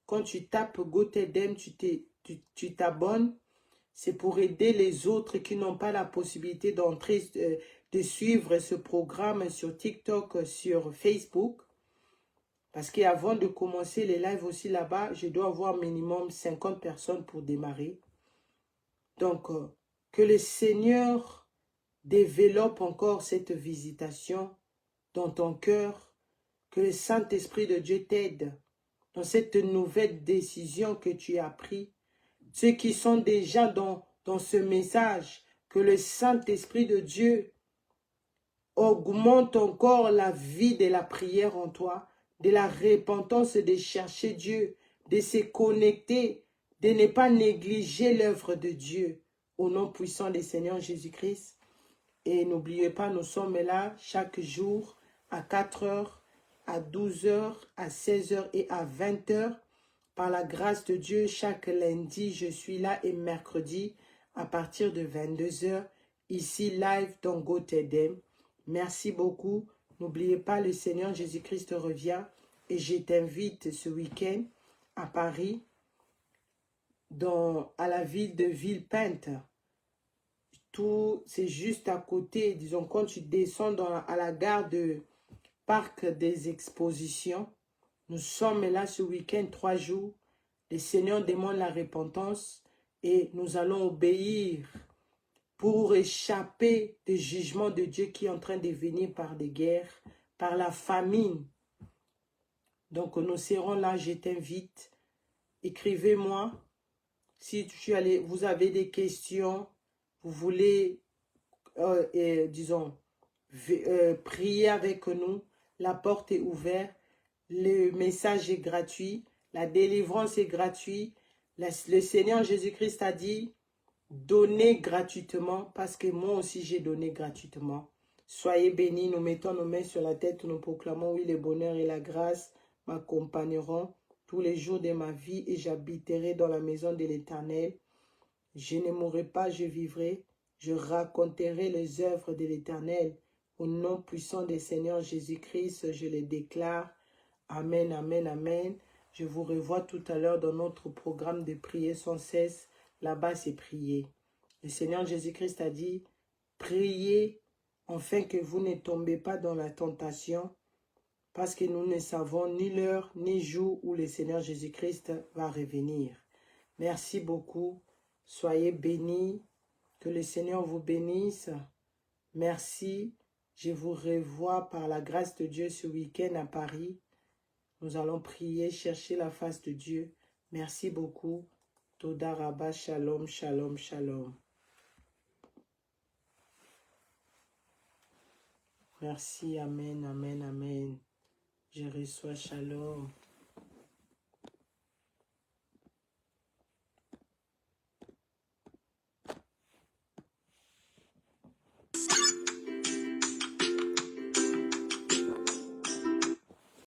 quand tu tapes GoTeldem, tu t'abonnes. C'est pour aider les autres qui n'ont pas la possibilité d'entrer, de suivre ce programme sur TikTok, sur Facebook. Parce qu'avant de commencer les lives aussi là-bas, je dois avoir minimum 50 personnes pour démarrer. Donc, que le Seigneur développe encore cette visitation dans ton cœur. Que le Saint-Esprit de Dieu t'aide dans cette nouvelle décision que tu as prise. Ceux qui sont déjà dans ce message, que le Saint-Esprit de Dieu augmente encore la vie de la prière en toi, de la repentance, de chercher Dieu, de se connecter, de ne pas négliger l'œuvre de Dieu. Au nom puissant du Seigneur Jésus-Christ. Et n'oubliez pas, nous sommes là chaque jour à 4 heures, à 12 heures, à 16 heures et à 20 heures. Par la grâce de Dieu, chaque lundi, je suis là et mercredi à partir de 22 heures, ici live dans GoTeldem. Merci beaucoup. N'oubliez pas, le Seigneur Jésus-Christ revient et je t'invite ce week-end à Paris, à la ville de Villepinte. Tout, c'est juste à côté, disons, quand tu descends à la gare de Parc des Expositions. Nous sommes là ce week-end, 3 jours. Le Seigneur demande la repentance et nous allons obéir pour échapper des jugements de Dieu qui est en train de venir par des guerres, par la famine. Donc nous serons là, je t'invite. Écrivez-moi si vous avez des questions, vous voulez, disons, prier avec nous. La porte est ouverte. Le message est gratuit. La délivrance est gratuite. Le Seigneur Jésus-Christ a dit, donnez gratuitement parce que moi aussi j'ai donné gratuitement. Soyez bénis, nous mettons nos mains sur la tête, nous proclamons, oui, le bonheur et la grâce m'accompagneront tous les jours de ma vie et j'habiterai dans la maison de l'Éternel. Je ne mourrai pas, je vivrai. Je raconterai les œuvres de l'Éternel Au nom puissant des Seigneurs Jésus-Christ, je les déclare. Amen, amen, amen. Je vous revois tout à l'heure dans notre programme de prier sans cesse. Là-bas, c'est prier. Le Seigneur Jésus-Christ a dit, priez afin que vous ne tombez pas dans la tentation, parce que nous ne savons ni l'heure ni jour où le Seigneur Jésus-Christ va revenir. Merci beaucoup. Soyez bénis. Que le Seigneur vous bénisse. Merci. Je vous revois par la grâce de Dieu ce week-end à Paris. Nous allons prier, chercher la face de Dieu. Merci beaucoup. Toda Rabba, shalom, shalom, shalom. Merci, amen, amen, amen. Je reçois shalom.